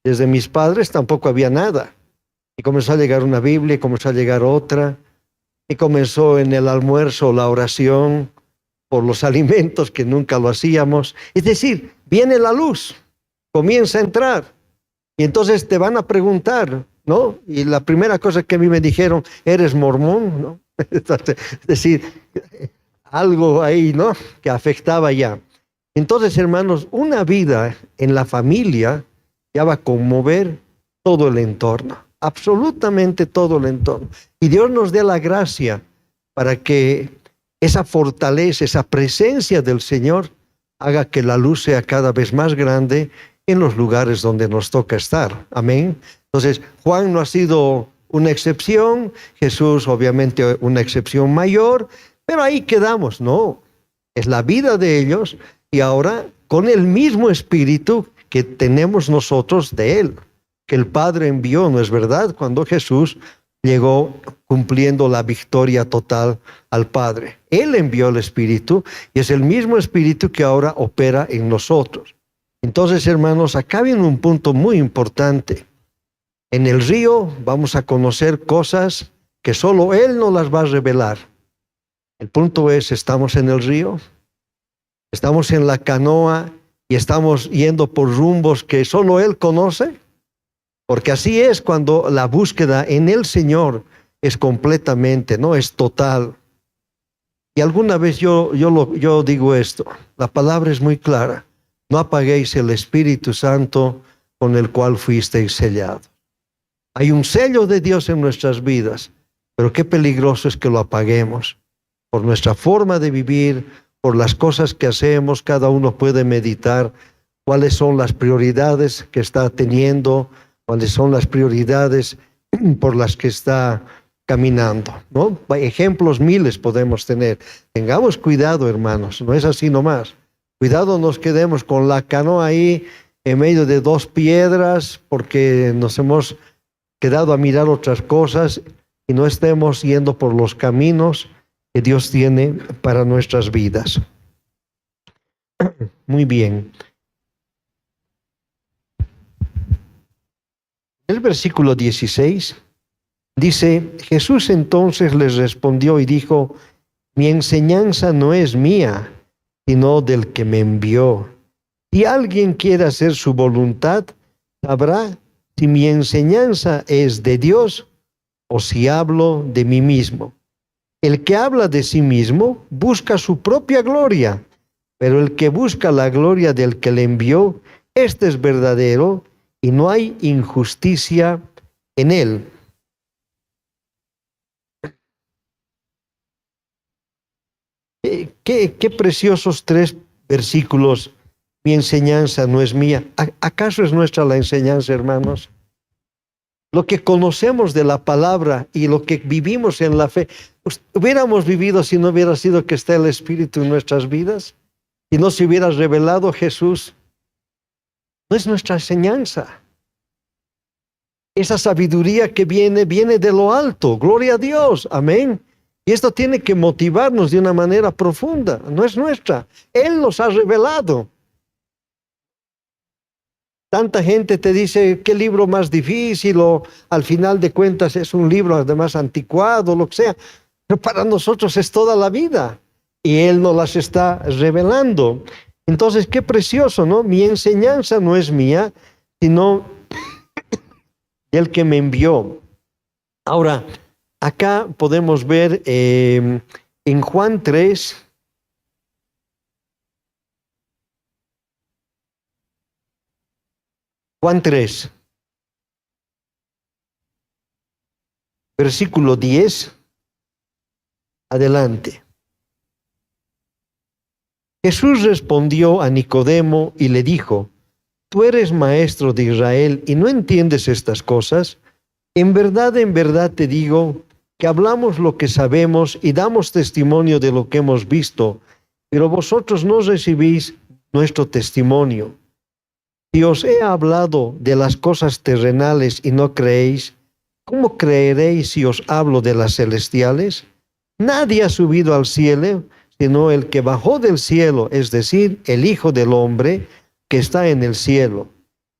desde mis padres tampoco había nada. Y comenzó a llegar una Biblia, y comenzó a llegar otra, y comenzó en el almuerzo la oración por los alimentos que nunca lo hacíamos. Es decir, viene la luz, comienza a entrar, y entonces te van a preguntar, ¿no? Y la primera cosa que a mí me dijeron, ¿eres mormón? ¿No? Entonces, es decir, algo ahí, ¿no? Que afectaba ya. Entonces, hermanos, una vida en la familia ya va a conmover todo el entorno, absolutamente todo el entorno. Y Dios nos dé la gracia para que esa fortaleza, esa presencia del Señor haga que la luz sea cada vez más grande en los lugares donde nos toca estar. Amén. Entonces, Juan no ha sido una excepción, Jesús obviamente una excepción mayor, pero ahí quedamos, no, es la vida de ellos y ahora con el mismo espíritu que tenemos nosotros de Él, que el Padre envió, ¿no es verdad? Cuando Jesús llegó cumpliendo la victoria total al Padre. Él envió el Espíritu y es el mismo Espíritu que ahora opera en nosotros. Entonces, hermanos, acá viene un punto muy importante. En el río vamos a conocer cosas que solo Él nos las va a revelar. El punto es, ¿estamos en el río? ¿Estamos en la canoa y estamos yendo por rumbos que solo Él conoce? Porque así es cuando la búsqueda en el Señor es completamente, no es total. Y alguna vez yo digo esto, la palabra es muy clara. No apaguéis el Espíritu Santo con el cual fuisteis sellados. Hay un sello de Dios en nuestras vidas, pero qué peligroso es que lo apaguemos. Por nuestra forma de vivir, por las cosas que hacemos, cada uno puede meditar cuáles son las prioridades que está teniendo, cuáles son las prioridades por las que está caminando, ¿no? Ejemplos miles podemos tener. Tengamos cuidado, hermanos, no es así nomás. Cuidado, nos quedemos con la canoa ahí en medio de dos piedras porque nos hemos quedado a mirar otras cosas y no estemos yendo por los caminos que Dios tiene para nuestras vidas. Muy bien. El versículo 16 dice: Jesús entonces les respondió y dijo: mi enseñanza no es mía, sino del que me envió. Si alguien quiere hacer su voluntad, sabrá si mi enseñanza es de Dios o si hablo de mí mismo. El que habla de sí mismo busca su propia gloria, pero el que busca la gloria del que le envió, este es verdadero y no hay injusticia en él. Qué preciosos 3 versículos. Mi enseñanza no es mía. ¿Acaso es nuestra la enseñanza, hermanos? Lo que conocemos de la palabra y lo que vivimos en la fe, ¿hubiéramos vivido si no hubiera sido que está el Espíritu en nuestras vidas? Si no se hubiera revelado Jesús. No es nuestra enseñanza. Esa sabiduría que viene de lo alto. Gloria a Dios. Amén. Y esto tiene que motivarnos de una manera profunda. No es nuestra. Él nos ha revelado. Tanta gente te dice qué libro más difícil, o al final de cuentas es un libro además anticuado, lo que sea. Pero para nosotros es toda la vida. Y Él nos las está revelando. Entonces, qué precioso, ¿no? Mi enseñanza no es mía, sino del que me envió. Ahora, acá podemos ver en Juan 3, versículo 10, adelante. Jesús respondió a Nicodemo y le dijo: ¿tú eres maestro de Israel y no entiendes estas cosas? En verdad te digo que hablamos lo que sabemos y damos testimonio de lo que hemos visto, pero vosotros no recibís nuestro testimonio. Si os he hablado de las cosas terrenales y no creéis, ¿cómo creeréis si os hablo de las celestiales? Nadie ha subido al cielo, sino el que bajó del cielo, es decir, el Hijo del Hombre que está en el cielo.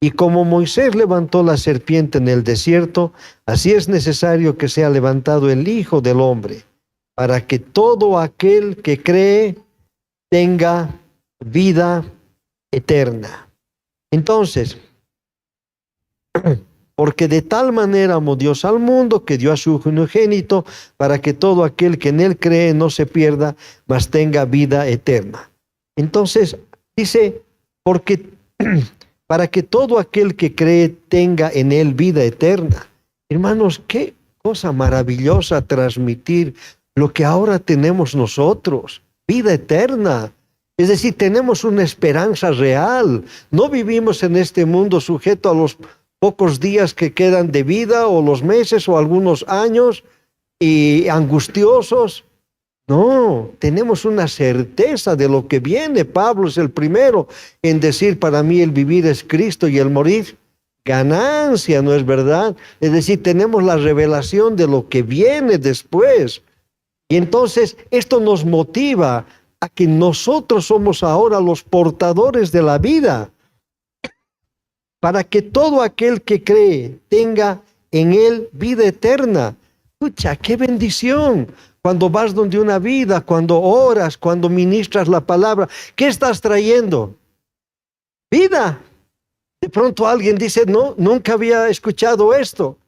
Y como Moisés levantó la serpiente en el desierto, así es necesario que sea levantado el Hijo del Hombre, para que todo aquel que cree tenga vida eterna. Entonces, porque de tal manera amó Dios al mundo que dio a su unigénito, para que todo aquel que en él cree no se pierda, mas tenga vida eterna. Entonces, dice, porque para que todo aquel que cree tenga en él vida eterna. Hermanos, qué cosa maravillosa transmitir lo que ahora tenemos nosotros, vida eterna. Es decir, tenemos una esperanza real. No vivimos en este mundo sujeto a los pocos días que quedan de vida, o los meses, o algunos años, y angustiosos. No, tenemos una certeza de lo que viene. Pablo es el primero en decir: para mí el vivir es Cristo y el morir ganancia, ¿no es verdad? Es decir, tenemos la revelación de lo que viene después. Y entonces esto nos motiva a que nosotros somos ahora los portadores de la vida, para que todo aquel que cree tenga en él vida eterna. Escucha, qué bendición. Cuando vas donde una vida, cuando oras, cuando ministras la palabra, ¿qué estás trayendo? Vida. De pronto alguien dice: no, nunca había escuchado esto.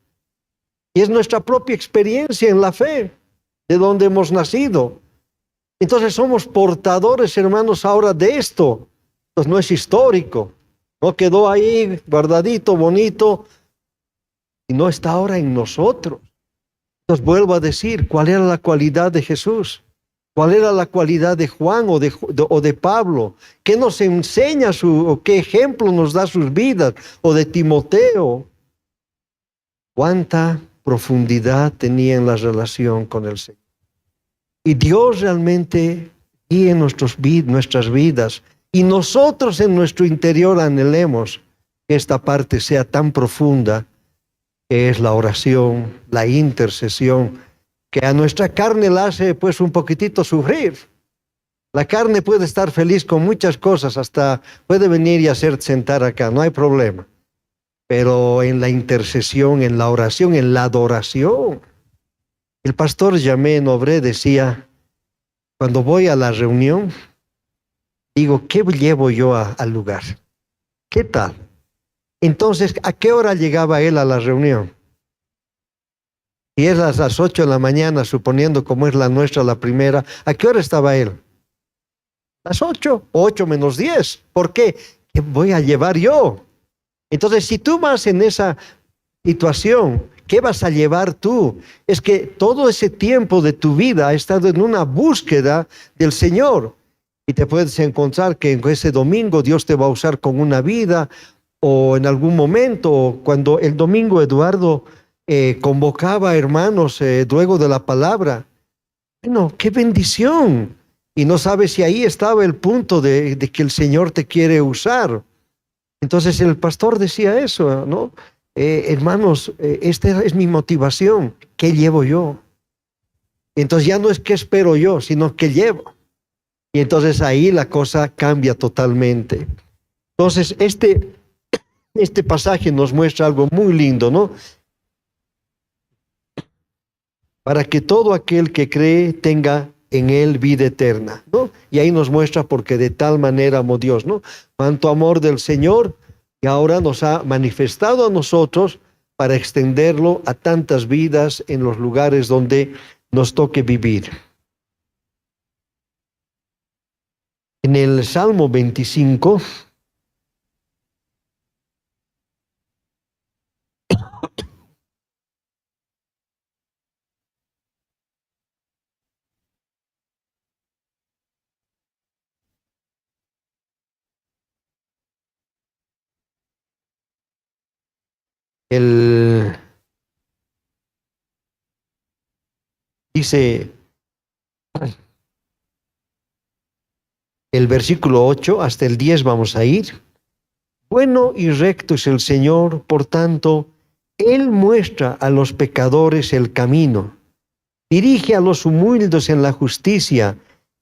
Y es nuestra propia experiencia en la fe, de donde hemos nacido. Entonces somos portadores, hermanos, ahora de esto. Pues no es histórico. No quedó ahí guardadito, bonito, y no está ahora en nosotros. Entonces vuelvo a decir, ¿cuál era la cualidad de Jesús? ¿Cuál era la cualidad de Juan o de Pablo? ¿Qué nos enseña o qué ejemplo nos da sus vidas? O de Timoteo. ¿Cuánta profundidad tenía en la relación con el Señor. Y Dios realmente guíe nuestras vidas, y nosotros en nuestro interior anhelemos que esta parte sea tan profunda, que es la oración, la intercesión, que a nuestra carne la hace pues un poquitito sufrir. La carne puede estar feliz con muchas cosas, hasta puede venir y hacerte sentar acá, no hay problema. Pero en la intercesión, en la oración, en la adoración. El pastor Jamé Nobré decía, cuando voy a la reunión, digo, ¿qué llevo yo al lugar? ¿Qué tal? Entonces, ¿a qué hora llegaba él a la reunión? Si es a las 8 de la mañana, suponiendo como es la nuestra, la primera, ¿a qué hora estaba él? Las 8, 8 menos 10. ¿Por qué? ¿Qué voy a llevar yo? Entonces, si tú vas en esa situación, ¿qué vas a llevar tú? Es que todo ese tiempo de tu vida ha estado en una búsqueda del Señor. Y te puedes encontrar que en ese domingo Dios te va a usar con una vida, o en algún momento, cuando el domingo Eduardo convocaba a hermanos luego de la palabra. Bueno, qué bendición. Y no sabes si ahí estaba el punto de que el Señor te quiere usar. Entonces el pastor decía eso, ¿no? Hermanos, esta es mi motivación. ¿Qué llevo yo? Entonces ya no es qué espero yo, sino qué llevo. Y entonces ahí la cosa cambia totalmente. Entonces este pasaje nos muestra algo muy lindo, ¿no? Para que todo aquel que cree tenga en él vida eterna, ¿no? Y ahí nos muestra porque de tal manera amó Dios, ¿no? Cuánto amor del Señor, y ahora nos ha manifestado a nosotros para extenderlo a tantas vidas en los lugares donde nos toque vivir. En el Salmo 25, dice el versículo 8, hasta el 10 vamos a ir. Bueno y recto es el Señor, por tanto, Él muestra a los pecadores el camino, dirige a los humildes en la justicia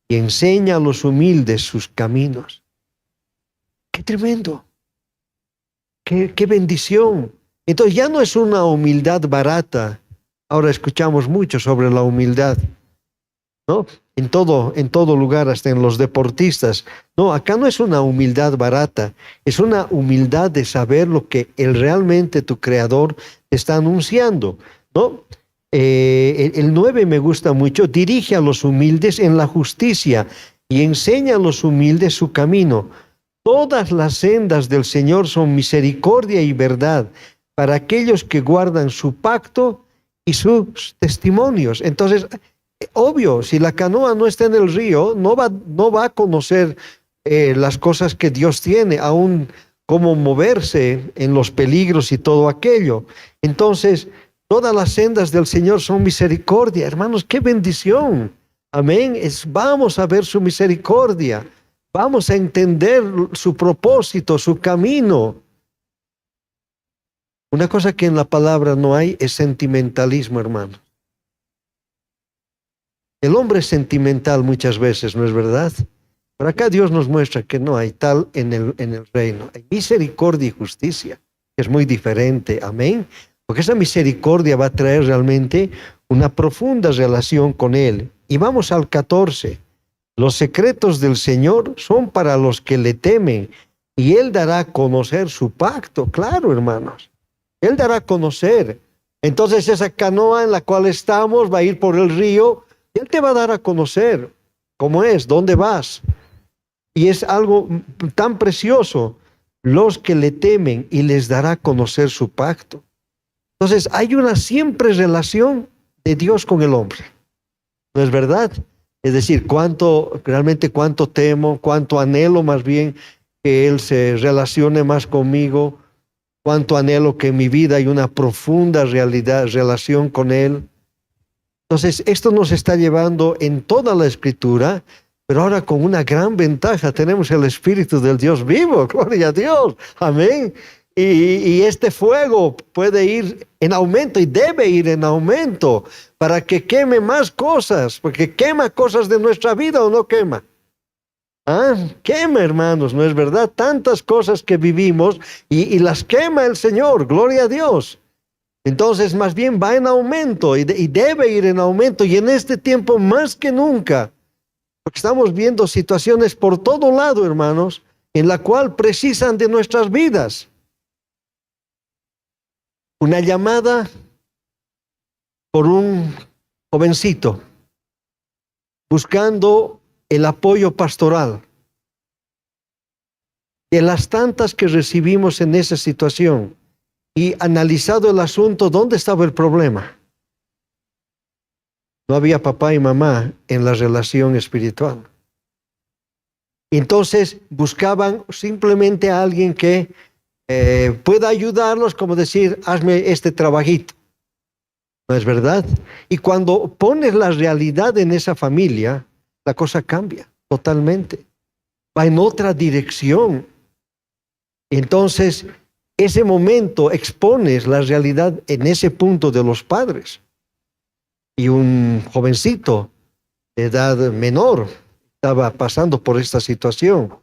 y enseña a los humildes sus caminos. ¡Qué tremendo! ¡Qué bendición! Entonces ya no es una humildad barata. Ahora escuchamos mucho sobre la humildad, ¿no? En todo lugar, hasta en los deportistas. No, acá no es una humildad barata, es una humildad de saber lo que realmente tu Creador te está anunciando, ¿no? El 9 me gusta mucho, dirige a los humildes en la justicia y enseña a los humildes su camino. Todas las sendas del Señor son misericordia y verdad para aquellos que guardan su pacto y sus testimonios. Entonces, obvio, si la canoa no está en el río, no va a conocer las cosas que Dios tiene, aún cómo moverse en los peligros y todo aquello. Entonces, todas las sendas del Señor son misericordia. Hermanos, qué bendición. Amén. Vamos a ver su misericordia. Vamos a entender su propósito, su camino. Una cosa que en la palabra no hay es sentimentalismo, hermano. El hombre es sentimental muchas veces, ¿no es verdad? Pero acá Dios nos muestra que no hay tal en el reino. Hay misericordia y justicia, que es muy diferente. Amén. Porque esa misericordia va a traer realmente una profunda relación con Él. Y vamos al 14. Los secretos del Señor son para los que le temen, y Él dará a conocer su pacto. Claro, hermanos. Él dará a conocer. Entonces esa canoa en la cual estamos va a ir por el río. Él te va a dar a conocer cómo es, dónde vas. Y es algo tan precioso. Los que le temen, y les dará a conocer su pacto. Entonces hay una siempre relación de Dios con el hombre. ¿No es verdad? Es decir, realmente cuánto temo, cuánto anhelo más bien que Él se relacione más conmigo. cuánto anhelo que en mi vida hay una profunda relación con Él. Entonces, esto nos está llevando en toda la Escritura, pero ahora con una gran ventaja. Tenemos el Espíritu del Dios vivo, gloria a Dios, amén. Y este fuego puede ir en aumento y debe ir en aumento para que queme más cosas, porque quema cosas de nuestra vida o no quema. Quema, hermanos, ¿no es verdad? Tantas cosas que vivimos y las quema el Señor, gloria a Dios. Entonces, más bien va en aumento y debe ir en aumento, y en este tiempo más que nunca, porque estamos viendo situaciones por todo lado, hermanos, en la cual precisan de nuestras vidas. Una llamada por un jovencito buscando el apoyo pastoral. De las tantas que recibimos en esa situación, y analizado el asunto, ¿dónde estaba el problema? No había papá y mamá en la relación espiritual. Entonces buscaban simplemente a alguien que pueda ayudarlos, como decir, hazme este trabajito. ¿No es verdad? Y cuando pones la realidad en esa familia, la cosa cambia totalmente. Va en otra dirección. Entonces, ese momento expones la realidad en ese punto de los padres. Y un jovencito de edad menor estaba pasando por esta situación.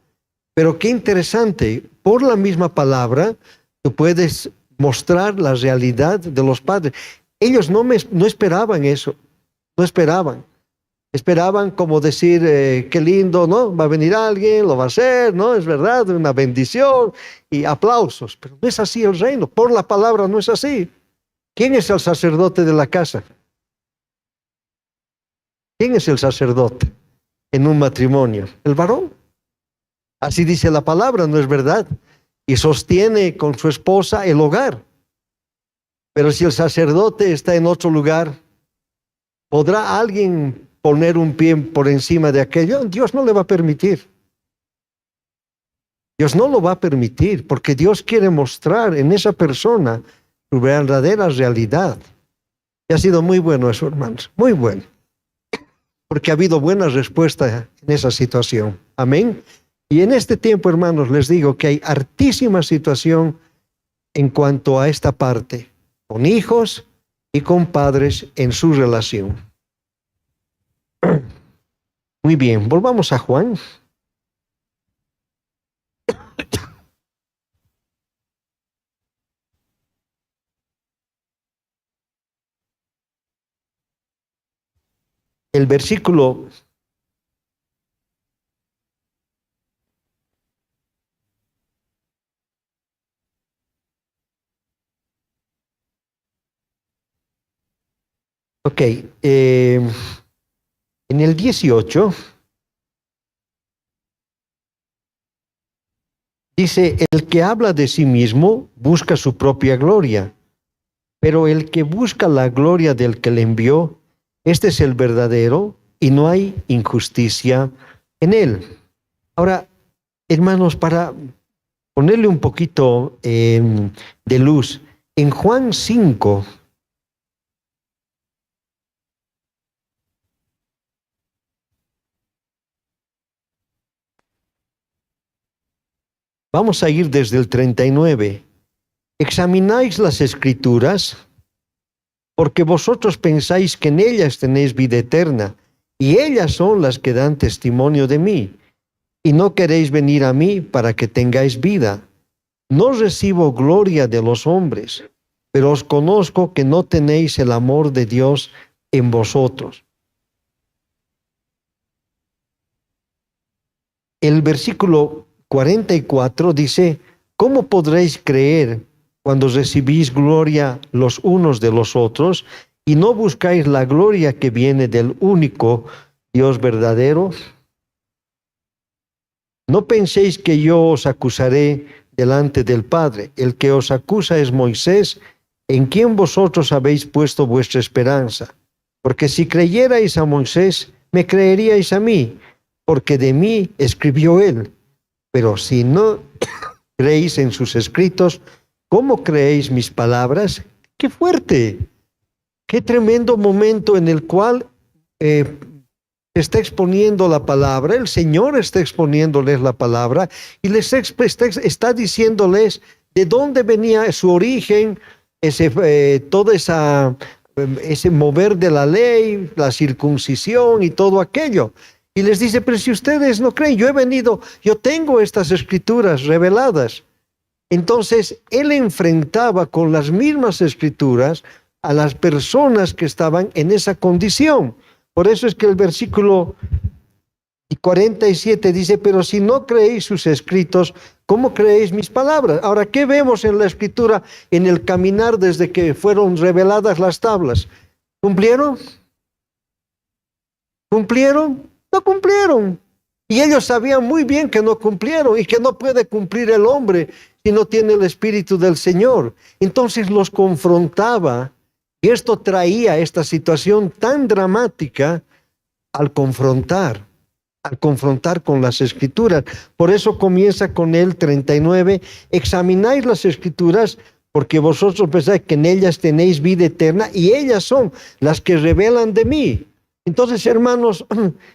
Pero qué interesante, por la misma palabra, tú puedes mostrar la realidad de los padres. Ellos no esperaban eso, no esperaban. Esperaban como decir, qué lindo, ¿no? Va a venir alguien, lo va a hacer, ¿no? Es verdad, una bendición y aplausos. Pero no es así el reino, por la palabra no es así. ¿Quién es el sacerdote de la casa? ¿Quién es el sacerdote en un matrimonio? El varón. Así dice la palabra, ¿no es verdad? Y sostiene con su esposa el hogar. Pero si el sacerdote está en otro lugar, ¿podrá alguien poner un pie por encima de aquello? Dios no le va a permitir. Dios no lo va a permitir, porque Dios quiere mostrar en esa persona su verdadera realidad. Y ha sido muy bueno eso, hermanos, muy bueno. Porque ha habido buena respuesta en esa situación. Amén. Y en este tiempo, hermanos, les digo que hay hartísima situación en cuanto a esta parte, con hijos y con padres en su relación. Muy bien, volvamos a Juan. El versículo 18 dice, el que habla de sí mismo busca su propia gloria, pero el que busca la gloria del que le envió, este es el verdadero y no hay injusticia en él. Ahora, hermanos, para ponerle un poquito de luz, en Juan 5, vamos a ir desde el 39. Examináis las Escrituras, porque vosotros pensáis que en ellas tenéis vida eterna, y ellas son las que dan testimonio de mí, y no queréis venir a mí para que tengáis vida. No recibo gloria de los hombres, pero os conozco que no tenéis el amor de Dios en vosotros. El versículo 44 dice, ¿cómo podréis creer cuando recibís gloria los unos de los otros y no buscáis la gloria que viene del único Dios verdadero? No penséis que yo os acusaré delante del Padre. El que os acusa es Moisés, en quien vosotros habéis puesto vuestra esperanza. Porque si creyerais a Moisés, me creeríais a mí, porque de mí escribió él. Pero si no creéis en sus escritos, ¿cómo creéis mis palabras? ¡Qué fuerte! ¡Qué tremendo momento en el cual se está exponiendo la palabra! El Señor está exponiéndoles la palabra y les está diciéndoles de dónde venía su origen, todo ese mover de la ley, la circuncisión y todo aquello. Y les dice, pero si ustedes no creen, yo tengo estas escrituras reveladas. Entonces, él enfrentaba con las mismas escrituras a las personas que estaban en esa condición. Por eso es que el versículo 47 dice, pero si no creéis sus escritos, ¿cómo creéis mis palabras? Ahora, ¿qué vemos en la escritura en el caminar desde que fueron reveladas las tablas? ¿Cumplieron? ¿Cumplieron? No cumplieron. Y ellos sabían muy bien que no cumplieron y que no puede cumplir el hombre si no tiene el Espíritu del Señor. Entonces los confrontaba y esto traía esta situación tan dramática al confrontar con las Escrituras. Por eso comienza con el 39, examináis las Escrituras porque vosotros pensáis que en ellas tenéis vida eterna y ellas son las que revelan de mí. Entonces, hermanos,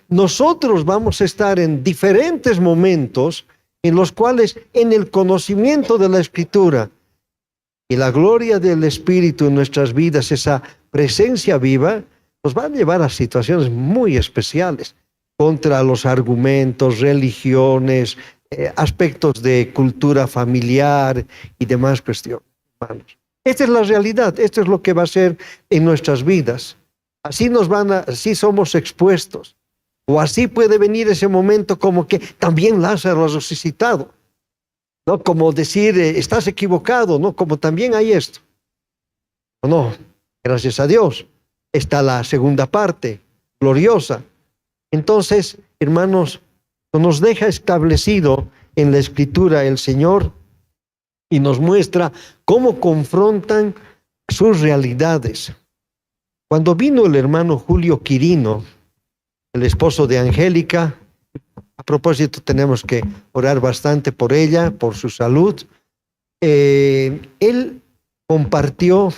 nosotros vamos a estar en diferentes momentos en los cuales en el conocimiento de la Escritura y la gloria del Espíritu en nuestras vidas, esa presencia viva, nos va a llevar a situaciones muy especiales contra los argumentos, religiones, aspectos de cultura familiar y demás cuestiones, hermanos. Esta es la realidad, esto es lo que va a ser en nuestras vidas. Así somos expuestos. O así puede venir ese momento como que también Lázaro ha resucitado. ¿No? Como decir, estás equivocado, ¿no? Como también hay esto. No, gracias a Dios. Está la segunda parte, gloriosa. Entonces, hermanos, nos deja establecido en la Escritura el Señor y nos muestra cómo confrontan sus realidades. Cuando vino el hermano Julio Quirino, el esposo de Angélica, a propósito tenemos que orar bastante por ella, por su salud, él compartió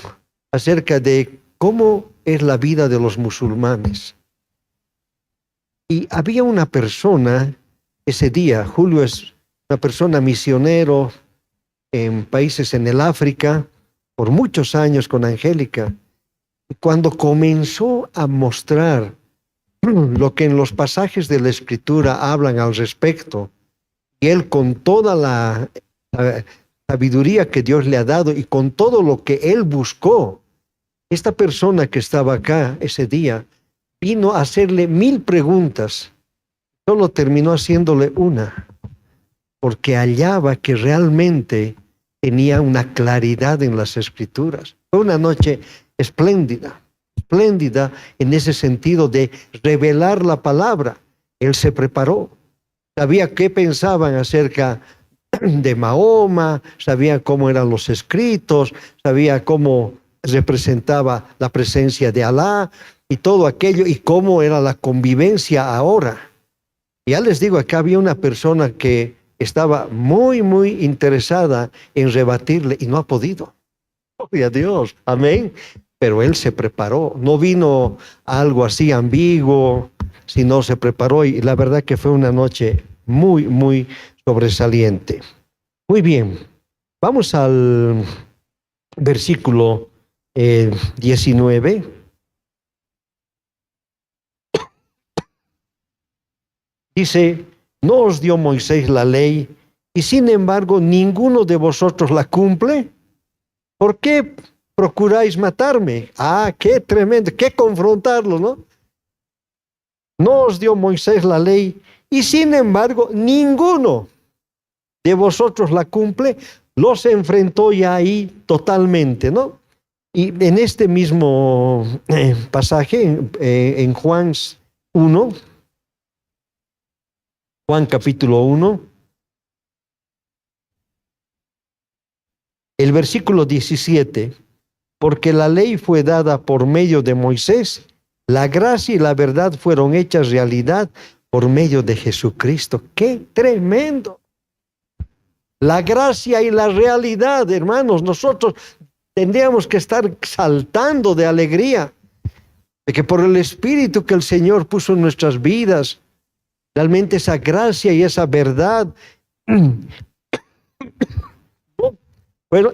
acerca de cómo es la vida de los musulmanes. Y había una persona ese día, Julio es una persona misionero en países en el África, por muchos años con Angélica. Cuando comenzó a mostrar lo que en los pasajes de la Escritura hablan al respecto, y él con toda la sabiduría que Dios le ha dado y con todo lo que él buscó, esta persona que estaba acá ese día vino a hacerle 1000 preguntas, solo terminó haciéndole una, porque hallaba que realmente tenía una claridad en las Escrituras. Fue una noche espléndida en ese sentido de revelar la palabra. Él se preparó, sabía qué pensaban acerca de Mahoma, sabía cómo eran los escritos, sabía cómo representaba la presencia de Alá y todo aquello y cómo era la convivencia ahora. Ya les digo, acá había una persona que estaba muy, muy interesada en rebatirle y no ha podido. Gloria a Dios, amén. Pero él se preparó, no vino algo así ambiguo, sino se preparó y la verdad que fue una noche muy, muy sobresaliente. Muy bien, vamos al versículo 19. Dice, no os dio Moisés la ley y sin embargo ninguno de vosotros la cumple. ¿Por qué procuráis matarme? Ah, qué tremendo, qué confrontarlo, ¿no? No os dio Moisés la ley y sin embargo ninguno de vosotros la cumple. Los enfrentó ya ahí totalmente, ¿no? Y en este mismo pasaje, en Juan 1, Juan capítulo 1, el versículo 17, porque la ley fue dada por medio de Moisés, la gracia y la verdad fueron hechas realidad por medio de Jesucristo. ¡Qué tremendo! La gracia y la realidad, hermanos, nosotros tendríamos que estar saltando de alegría de que por el Espíritu que el Señor puso en nuestras vidas, realmente esa gracia y esa verdad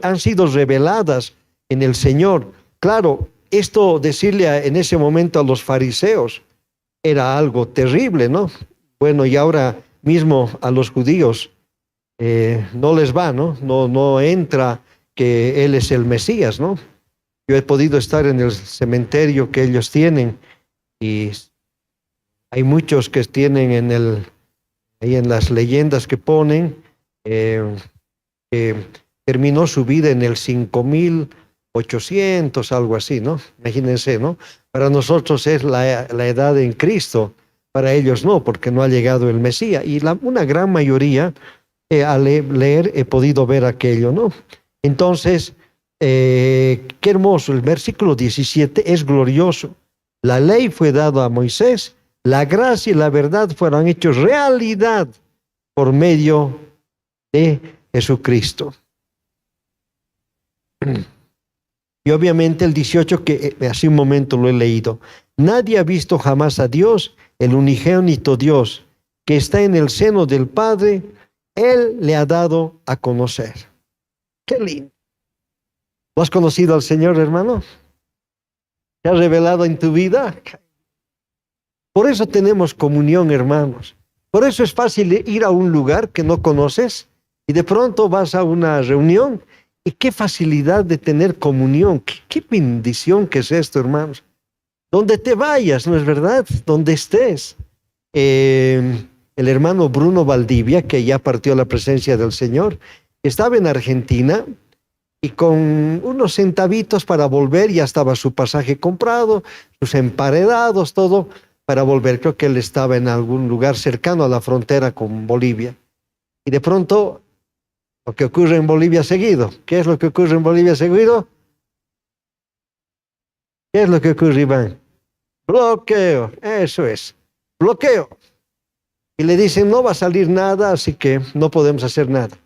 han sido reveladas en el Señor. Claro, esto decirle en ese momento a los fariseos era algo terrible, ¿no? Bueno, y ahora mismo a los judíos no les va, ¿no? No entra que Él es el Mesías, ¿no? Yo he podido estar en el cementerio que ellos tienen y hay muchos que tienen ahí en las leyendas que ponen que terminó su vida en el 5800, algo así, ¿no? Imagínense, ¿no? Para nosotros es la edad en Cristo, para ellos no, porque no ha llegado el Mesías. Y una gran mayoría, al leer, he podido ver aquello, ¿no? Entonces, qué hermoso, el versículo 17 es glorioso. La ley fue dada a Moisés, la gracia y la verdad fueron hechos realidad por medio de Jesucristo. Y obviamente el 18, que hace un momento lo he leído. Nadie ha visto jamás a Dios, el unigénito Dios, que está en el seno del Padre, Él le ha dado a conocer. Qué lindo. ¿Lo has conocido al Señor, hermano? ¿Se ha revelado en tu vida? Por eso tenemos comunión, hermanos. Por eso es fácil ir a un lugar que no conoces y de pronto vas a una reunión. Y qué facilidad de tener comunión. Qué bendición que es esto, hermanos. Donde te vayas, ¿no es verdad? Donde estés. El hermano Bruno Valdivia, que ya partió a la presencia del Señor, estaba en Argentina y con unos centavitos para volver, ya estaba su pasaje comprado, sus emparedados, todo para volver. Creo que él estaba en algún lugar cercano a la frontera con Bolivia. Y de pronto, lo que ocurre en Bolivia seguido. ¿Qué es lo que ocurre en Bolivia seguido? ¿Qué es lo que ocurre, Iván? Bloqueo, eso es, bloqueo. Y le dicen, no va a salir nada, así que no podemos hacer nada.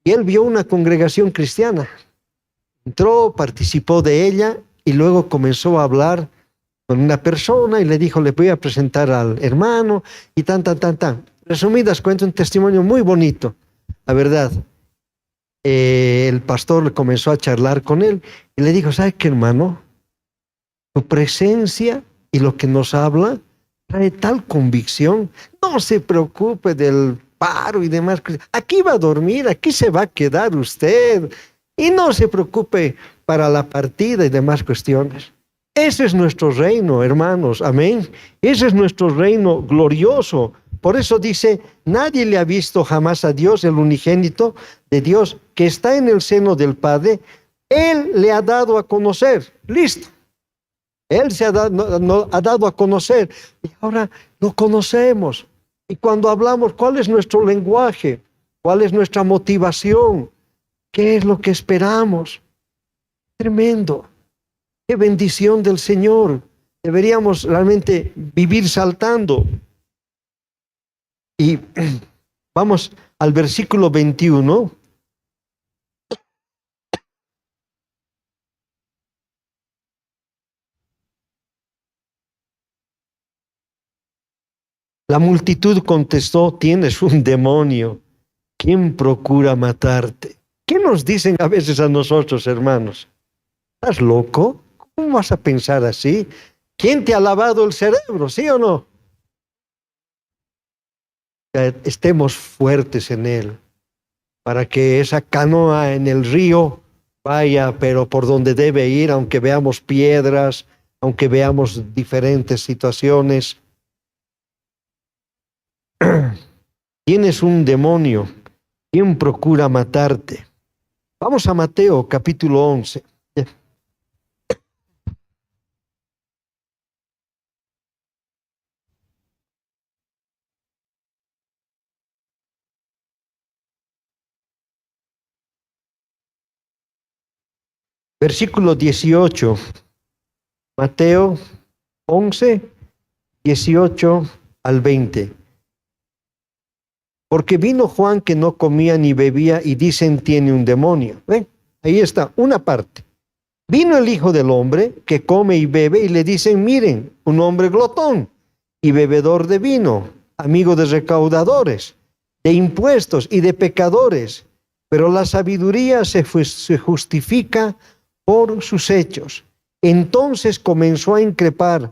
Y él vio una congregación cristiana. Entró, participó de ella y luego comenzó a hablar con una persona y le dijo, le voy a presentar al hermano y tan. Resumidas cuentas, un testimonio muy bonito, la verdad. El pastor comenzó a charlar con él y le dijo, ¿sabe qué, hermano? Tu presencia y lo que nos habla trae tal convicción. No se preocupe del paro y demás. Aquí va a dormir, aquí se va a quedar usted. Y no se preocupe para la partida y demás cuestiones. Ese es nuestro reino, hermanos. Amén. Ese es nuestro reino glorioso. Por eso dice, nadie le ha visto jamás a Dios, el unigénito de Dios, que está en el seno del Padre. Él le ha dado a conocer. Listo. Él se ha dado a conocer. Y ahora lo conocemos. Y cuando hablamos, ¿cuál es nuestro lenguaje? ¿Cuál es nuestra motivación? ¿Qué es lo que esperamos? Tremendo. Qué bendición del Señor. Deberíamos realmente vivir saltando. Y vamos al versículo 21. La multitud contestó, tienes un demonio. ¿Quién procura matarte? ¿Qué nos dicen a veces a nosotros, hermanos? ¿Estás loco? ¿Cómo vas a pensar así? ¿Quién te ha lavado el cerebro, sí o no? Estemos fuertes en Él, para que esa canoa en el río vaya, pero por donde debe ir, aunque veamos piedras, aunque veamos diferentes situaciones. Tienes un demonio. ¿Quién procura matarte? Vamos a Mateo capítulo 11. Versículo 18. Mateo 11, 18 al 20. Porque vino Juan que no comía ni bebía y dicen tiene un demonio. ¿Ven? Ahí está, una parte. Vino el Hijo del Hombre que come y bebe y le dicen, miren, un hombre glotón y bebedor de vino, amigo de recaudadores, de impuestos y de pecadores. Pero la sabiduría se justifica por sus hechos. Entonces comenzó a increpar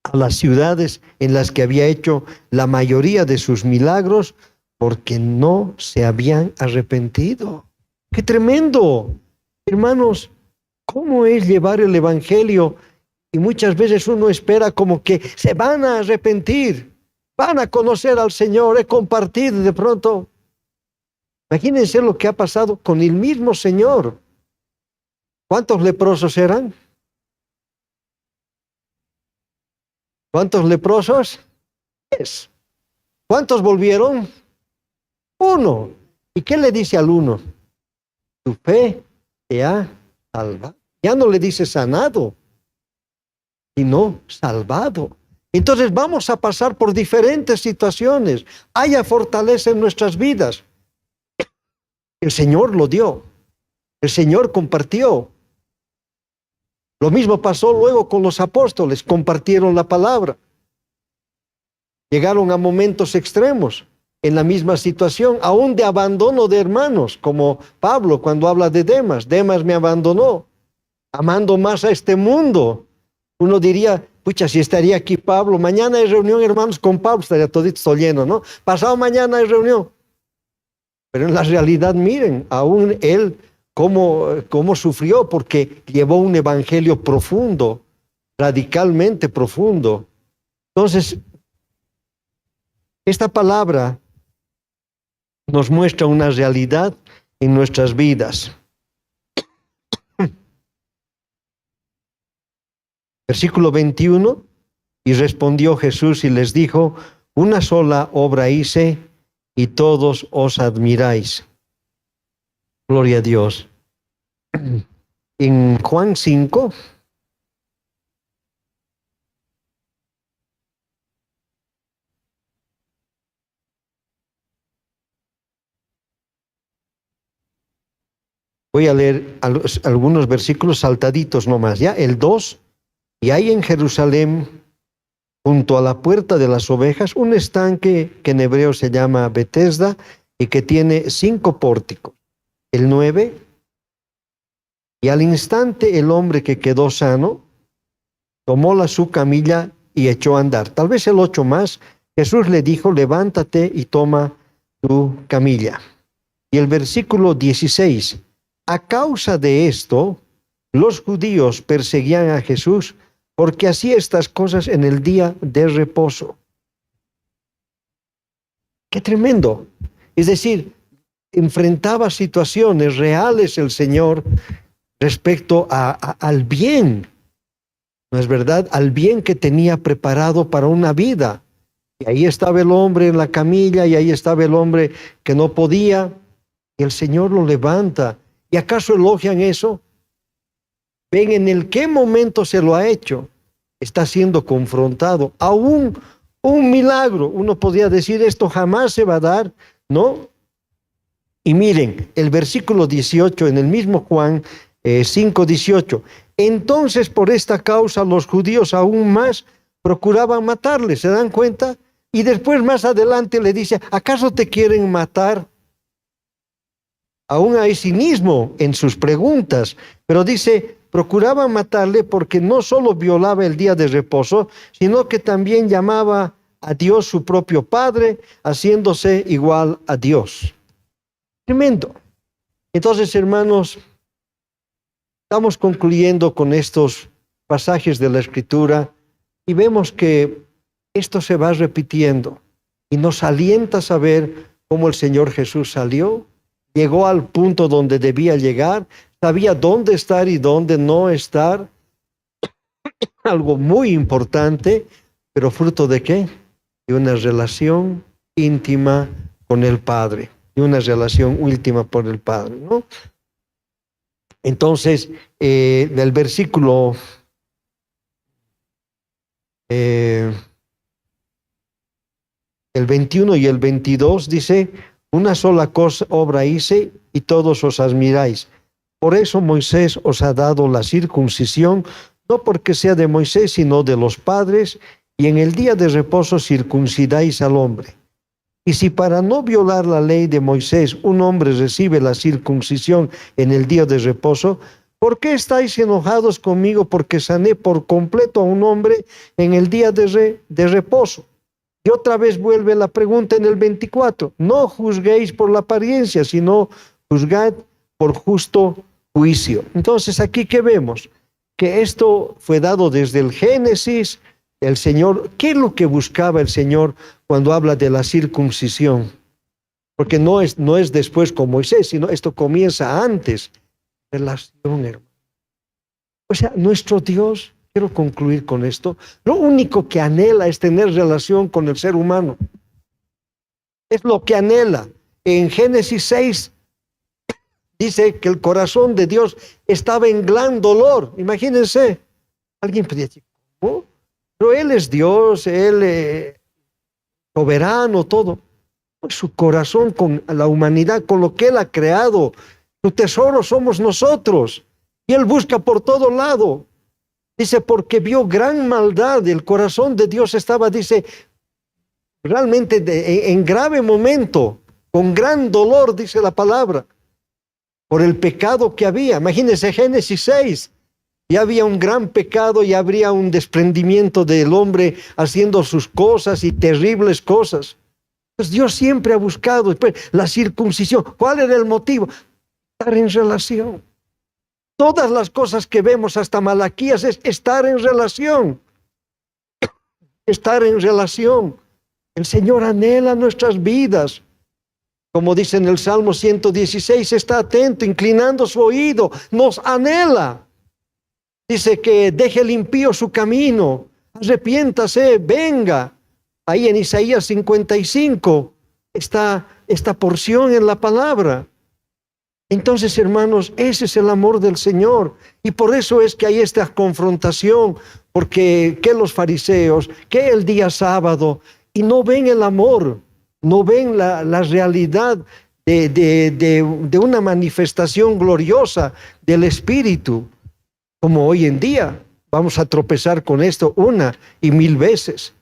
a las ciudades en las que había hecho la mayoría de sus milagros porque no se habían arrepentido. ¡Qué tremendo! Hermanos, ¿cómo es llevar el evangelio? Y muchas veces uno espera como que se van a arrepentir, van a conocer al Señor, he compartido de pronto. Imagínense lo que ha pasado con el mismo Señor. ¿Cuántos leprosos eran? ¿Cuántos leprosos? 10. ¿Cuántos volvieron? 1. ¿Y qué le dice al uno? Tu fe te ha salvado. Ya no le dice sanado, sino salvado. Entonces vamos a pasar por diferentes situaciones. Haya fortaleza en nuestras vidas. El Señor lo dio. El Señor compartió. Lo mismo pasó luego con los apóstoles. Compartieron la palabra. Llegaron a momentos extremos en la misma situación, aún de abandono de hermanos, como Pablo cuando habla de Demas. Demas me abandonó, amando más a este mundo. Uno diría, pucha, si estaría aquí Pablo, mañana hay reunión, hermanos, con Pablo, estaría todito lleno, ¿no? Pasado mañana hay reunión. Pero en la realidad, miren, aún él, cómo sufrió, porque llevó un evangelio profundo, radicalmente profundo. Entonces, esta palabra nos muestra una realidad en nuestras vidas. Versículo 21, y respondió Jesús y les dijo, una sola obra hice y todos os admiráis. Gloria a Dios. En Juan 5, voy a leer algunos versículos saltaditos nomás, ¿ya? El 2, y hay en Jerusalén, junto a la puerta de las ovejas, un estanque que en hebreo se llama Betesda y que tiene 5 pórticos. El 9, y al instante el hombre que quedó sano, tomó su camilla y echó a andar. Tal vez el 8 más, Jesús le dijo, levántate y toma tu camilla. Y el versículo 16, a causa de esto, los judíos perseguían a Jesús porque hacía estas cosas en el día de reposo. ¡Qué tremendo! Es decir, enfrentaba situaciones reales el Señor respecto al bien, ¿no es verdad? Al bien que tenía preparado para una vida. Y ahí estaba el hombre en la camilla, y ahí estaba el hombre que no podía, y el Señor lo levanta. ¿Y acaso elogian eso? Ven en el qué momento se lo ha hecho. Está siendo confrontado. Aún un milagro. Uno podría decir, esto jamás se va a dar, ¿no? Y miren, el versículo 18, en el mismo Juan 5:18. Entonces, por esta causa, los judíos aún más procuraban matarle. ¿Se dan cuenta? Y después, más adelante, le dice, ¿acaso te quieren matar? Aún hay cinismo en sus preguntas, pero dice, procuraban matarle porque no solo violaba el día de reposo, sino que también llamaba a Dios su propio Padre, haciéndose igual a Dios. Tremendo. Entonces, hermanos, estamos concluyendo con estos pasajes de la Escritura y vemos que esto se va repitiendo y nos alienta a saber cómo el Señor Jesús salió, llegó al punto donde debía llegar, sabía dónde estar y dónde no estar. Algo muy importante, pero fruto de ¿qué? De una relación íntima con el Padre, de una relación íntima por el Padre, ¿no? Entonces, del versículo 20 el 21 y el 22 dice, una sola cosa, obra hice y todos os admiráis. Por eso Moisés os ha dado la circuncisión, no porque sea de Moisés, sino de los padres, y en el día de reposo circuncidáis al hombre. Y si para no violar la ley de Moisés un hombre recibe la circuncisión en el día de reposo, ¿por qué estáis enojados conmigo porque sané por completo a un hombre en el día de reposo? Y otra vez vuelve la pregunta en el 24. No juzguéis por la apariencia, sino juzgad por justo juicio. Entonces, aquí ¿qué vemos? Que esto fue dado desde el Génesis. El Señor, ¿qué es lo que buscaba el Señor cuando habla de la circuncisión? Porque no es después con Moisés, sino esto comienza antes. Relación, hermano. O sea, nuestro Dios, quiero concluir con esto, lo único que anhela es tener relación con el ser humano. Es lo que anhela. En Génesis 6 dice que el corazón de Dios estaba en gran dolor. Imagínense. Alguien podría decir, ¿cómo? Pero Él es Dios, Él es soberano, todo. Pues su corazón con la humanidad, con lo que Él ha creado, su tesoro somos nosotros. Y Él busca por todo lado. Dice, porque vio gran maldad, el corazón de Dios estaba, dice, realmente en grave momento, con gran dolor, dice la palabra, por el pecado que había. Imagínense Génesis 6. Ya había un gran pecado y habría un desprendimiento del hombre haciendo sus cosas y terribles cosas. Pues Dios siempre ha buscado después la circuncisión. ¿Cuál era el motivo? Estar en relación. Todas las cosas que vemos hasta Malaquías es estar en relación. Estar en relación. El Señor anhela nuestras vidas. Como dice en el Salmo 116, está atento, inclinando su oído, nos anhela. Dice que deje el impío su camino, arrepiéntase, venga. Ahí en Isaías 55 está esta porción en la palabra. Entonces, hermanos, ese es el amor del Señor. Y por eso es que hay esta confrontación, porque que los fariseos, que el día sábado, y no ven el amor, no ven la realidad de una manifestación gloriosa del Espíritu. Como hoy en día, vamos a tropezar con esto 1 y 1000 veces.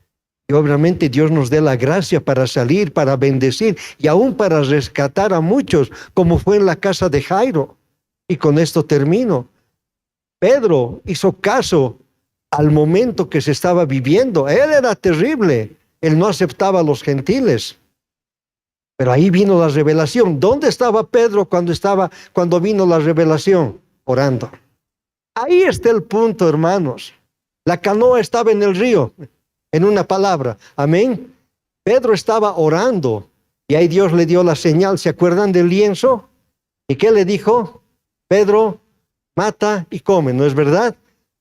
Y obviamente Dios nos dé la gracia para salir, para bendecir y aún para rescatar a muchos, como fue en la casa de Jairo. Y con esto termino. Pedro hizo caso al momento que se estaba viviendo. Él era terrible. Él no aceptaba a los gentiles. Pero ahí vino la revelación. ¿Dónde estaba Pedro cuando vino la revelación? Orando. Ahí está el punto, hermanos. La canoa estaba en el río, en una palabra. Amén. Pedro estaba orando y ahí Dios le dio la señal. ¿Se acuerdan del lienzo? ¿Y qué le dijo? Pedro, mata y come, ¿no es verdad?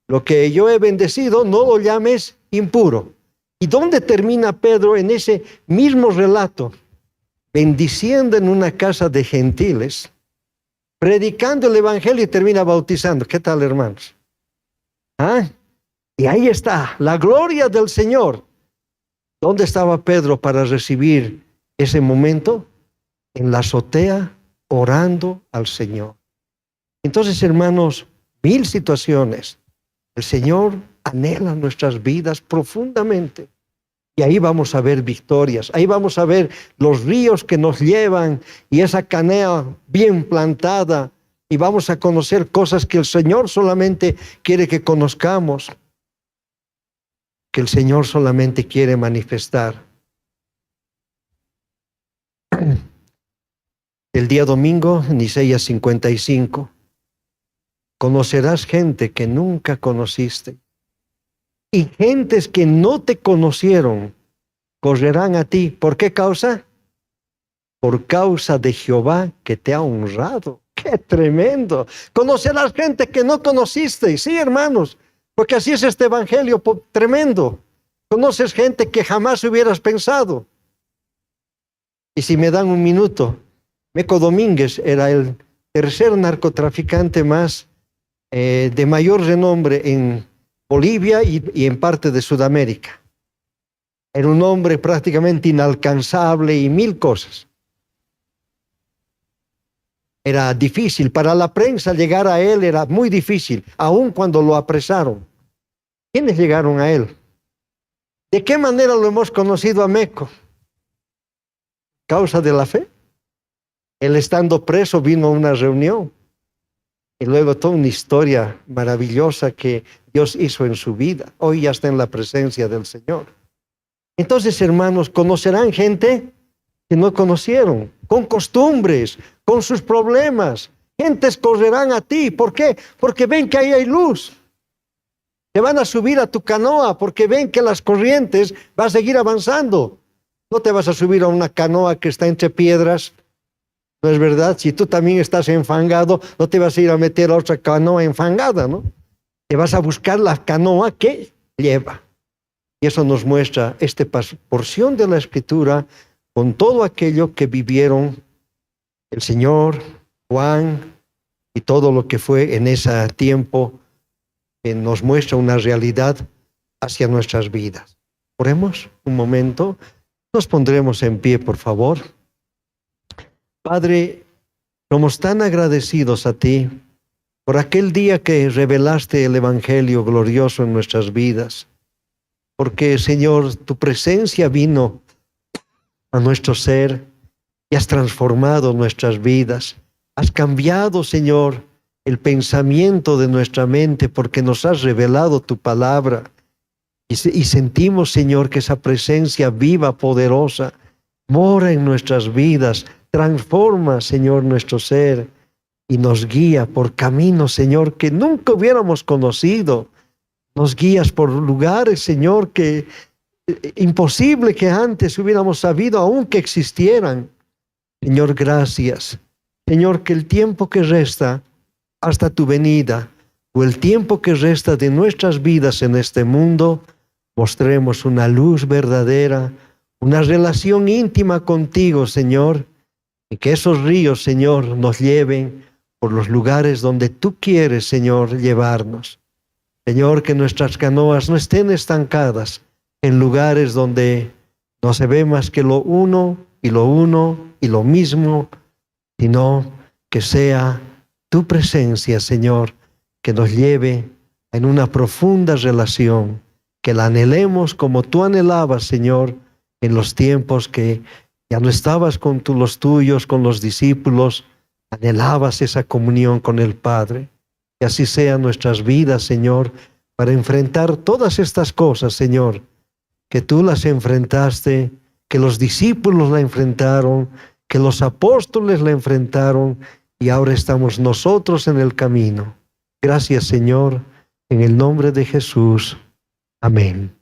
Lo que yo he bendecido, no lo llames impuro. ¿Y dónde termina Pedro en ese mismo relato? Bendiciendo en una casa de gentiles, predicando el evangelio y termina bautizando. ¿Qué tal, hermanos? ¿Ah? Y ahí está, la gloria del Señor. ¿Dónde estaba Pedro para recibir ese momento? En la azotea, orando al Señor. Entonces, hermanos, 1000 situaciones. El Señor anhela nuestras vidas profundamente. Y ahí vamos a ver victorias, ahí vamos a ver los ríos que nos llevan y esa canea bien plantada. Y vamos a conocer cosas que el Señor solamente quiere que conozcamos. Que el Señor solamente quiere manifestar. El día domingo, en Isaías 55, conocerás gente que nunca conociste. Y gentes que no te conocieron correrán a ti. ¿Por qué causa? Por causa de Jehová que te ha honrado. ¡Qué tremendo! Conocerás gente que no conociste. Sí, hermanos, porque así es este evangelio tremendo. Conoces gente que jamás hubieras pensado. Y si me dan un minuto, Meco Domínguez era el tercer narcotraficante más de mayor renombre en Bolivia y en parte de Sudamérica. Era un hombre prácticamente inalcanzable y mil cosas. Era difícil para la prensa llegar a él, era muy difícil, aun cuando lo apresaron. ¿Quiénes llegaron a él? ¿De qué manera lo hemos conocido a Meco? ¿Causa de la fe? Él estando preso vino a una reunión y luego toda una historia maravillosa que Dios hizo en su vida. Hoy ya está en la presencia del Señor. Entonces, hermanos, conocerán gente que no conocieron, con costumbres, con sus problemas. Gentes correrán a ti. ¿Por qué? Porque ven que ahí hay luz. Te van a subir a tu canoa porque ven que las corrientes van a seguir avanzando. No te vas a subir a una canoa que está entre piedras. ¿No es verdad? Si tú también estás enfangado, no te vas a ir a meter a otra canoa enfangada, ¿no? Te vas a buscar la canoa que lleva. Y eso nos muestra esta porción de la Escritura con todo aquello que vivieron el Señor, Juan y todo lo que fue en ese tiempo, que nos muestra una realidad hacia nuestras vidas. Oremos un momento. Nos pondremos en pie, por favor. Padre, somos tan agradecidos a ti por aquel día que revelaste el Evangelio glorioso en nuestras vidas. Porque, Señor, tu presencia vino a nuestro ser y has transformado nuestras vidas. Has cambiado, Señor, el pensamiento de nuestra mente porque nos has revelado tu palabra. Y sentimos, Señor, que esa presencia viva, poderosa, mora en nuestras vidas, transforma, Señor, nuestro ser y nos guía por caminos, Señor, que nunca hubiéramos conocido. Nos guías por lugares, Señor, que imposible que antes hubiéramos sabido, aun que existieran. Señor, gracias. Señor, que el tiempo que resta hasta tu venida, o el tiempo que resta de nuestras vidas en este mundo, mostremos una luz verdadera, una relación íntima contigo, Señor, y que esos ríos, Señor, nos lleven por los lugares donde tú quieres, Señor, llevarnos. Señor, que nuestras canoas no estén estancadas en lugares donde no se ve más que lo uno y lo mismo, sino que sea tu presencia, Señor, que nos lleve en una profunda relación, que la anhelemos como tú anhelabas, Señor, en los tiempos que ya no estabas con los tuyos, con los discípulos, anhelabas esa comunión con el Padre. Que así sean nuestras vidas, Señor, para enfrentar todas estas cosas, Señor, que tú las enfrentaste, que los discípulos la enfrentaron, que los apóstoles la enfrentaron, y ahora estamos nosotros en el camino. Gracias, Señor, en el nombre de Jesús. Amén.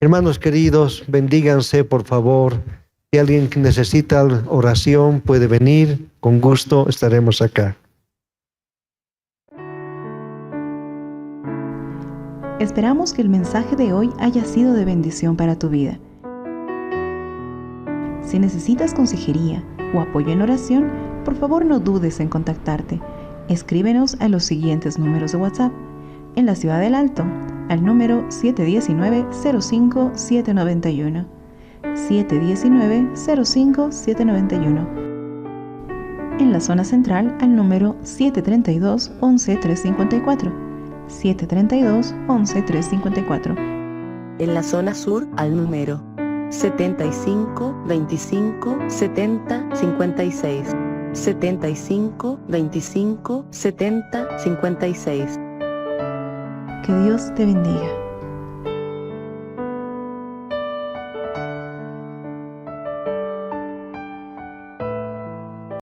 Hermanos queridos, bendíganse, por favor. Si alguien necesita oración, puede venir. Con gusto estaremos acá. Esperamos que el mensaje de hoy haya sido de bendición para tu vida. Si necesitas consejería o apoyo en oración, por favor no dudes en contactarte. Escríbenos a los siguientes números de WhatsApp. En la Ciudad del Alto, al número 719-05-791. 719-05-791. En la zona central, al número 732-11354. 732-11354. En la zona sur, al número 75-25-70-56. 75-25-70-56. Que Dios te bendiga.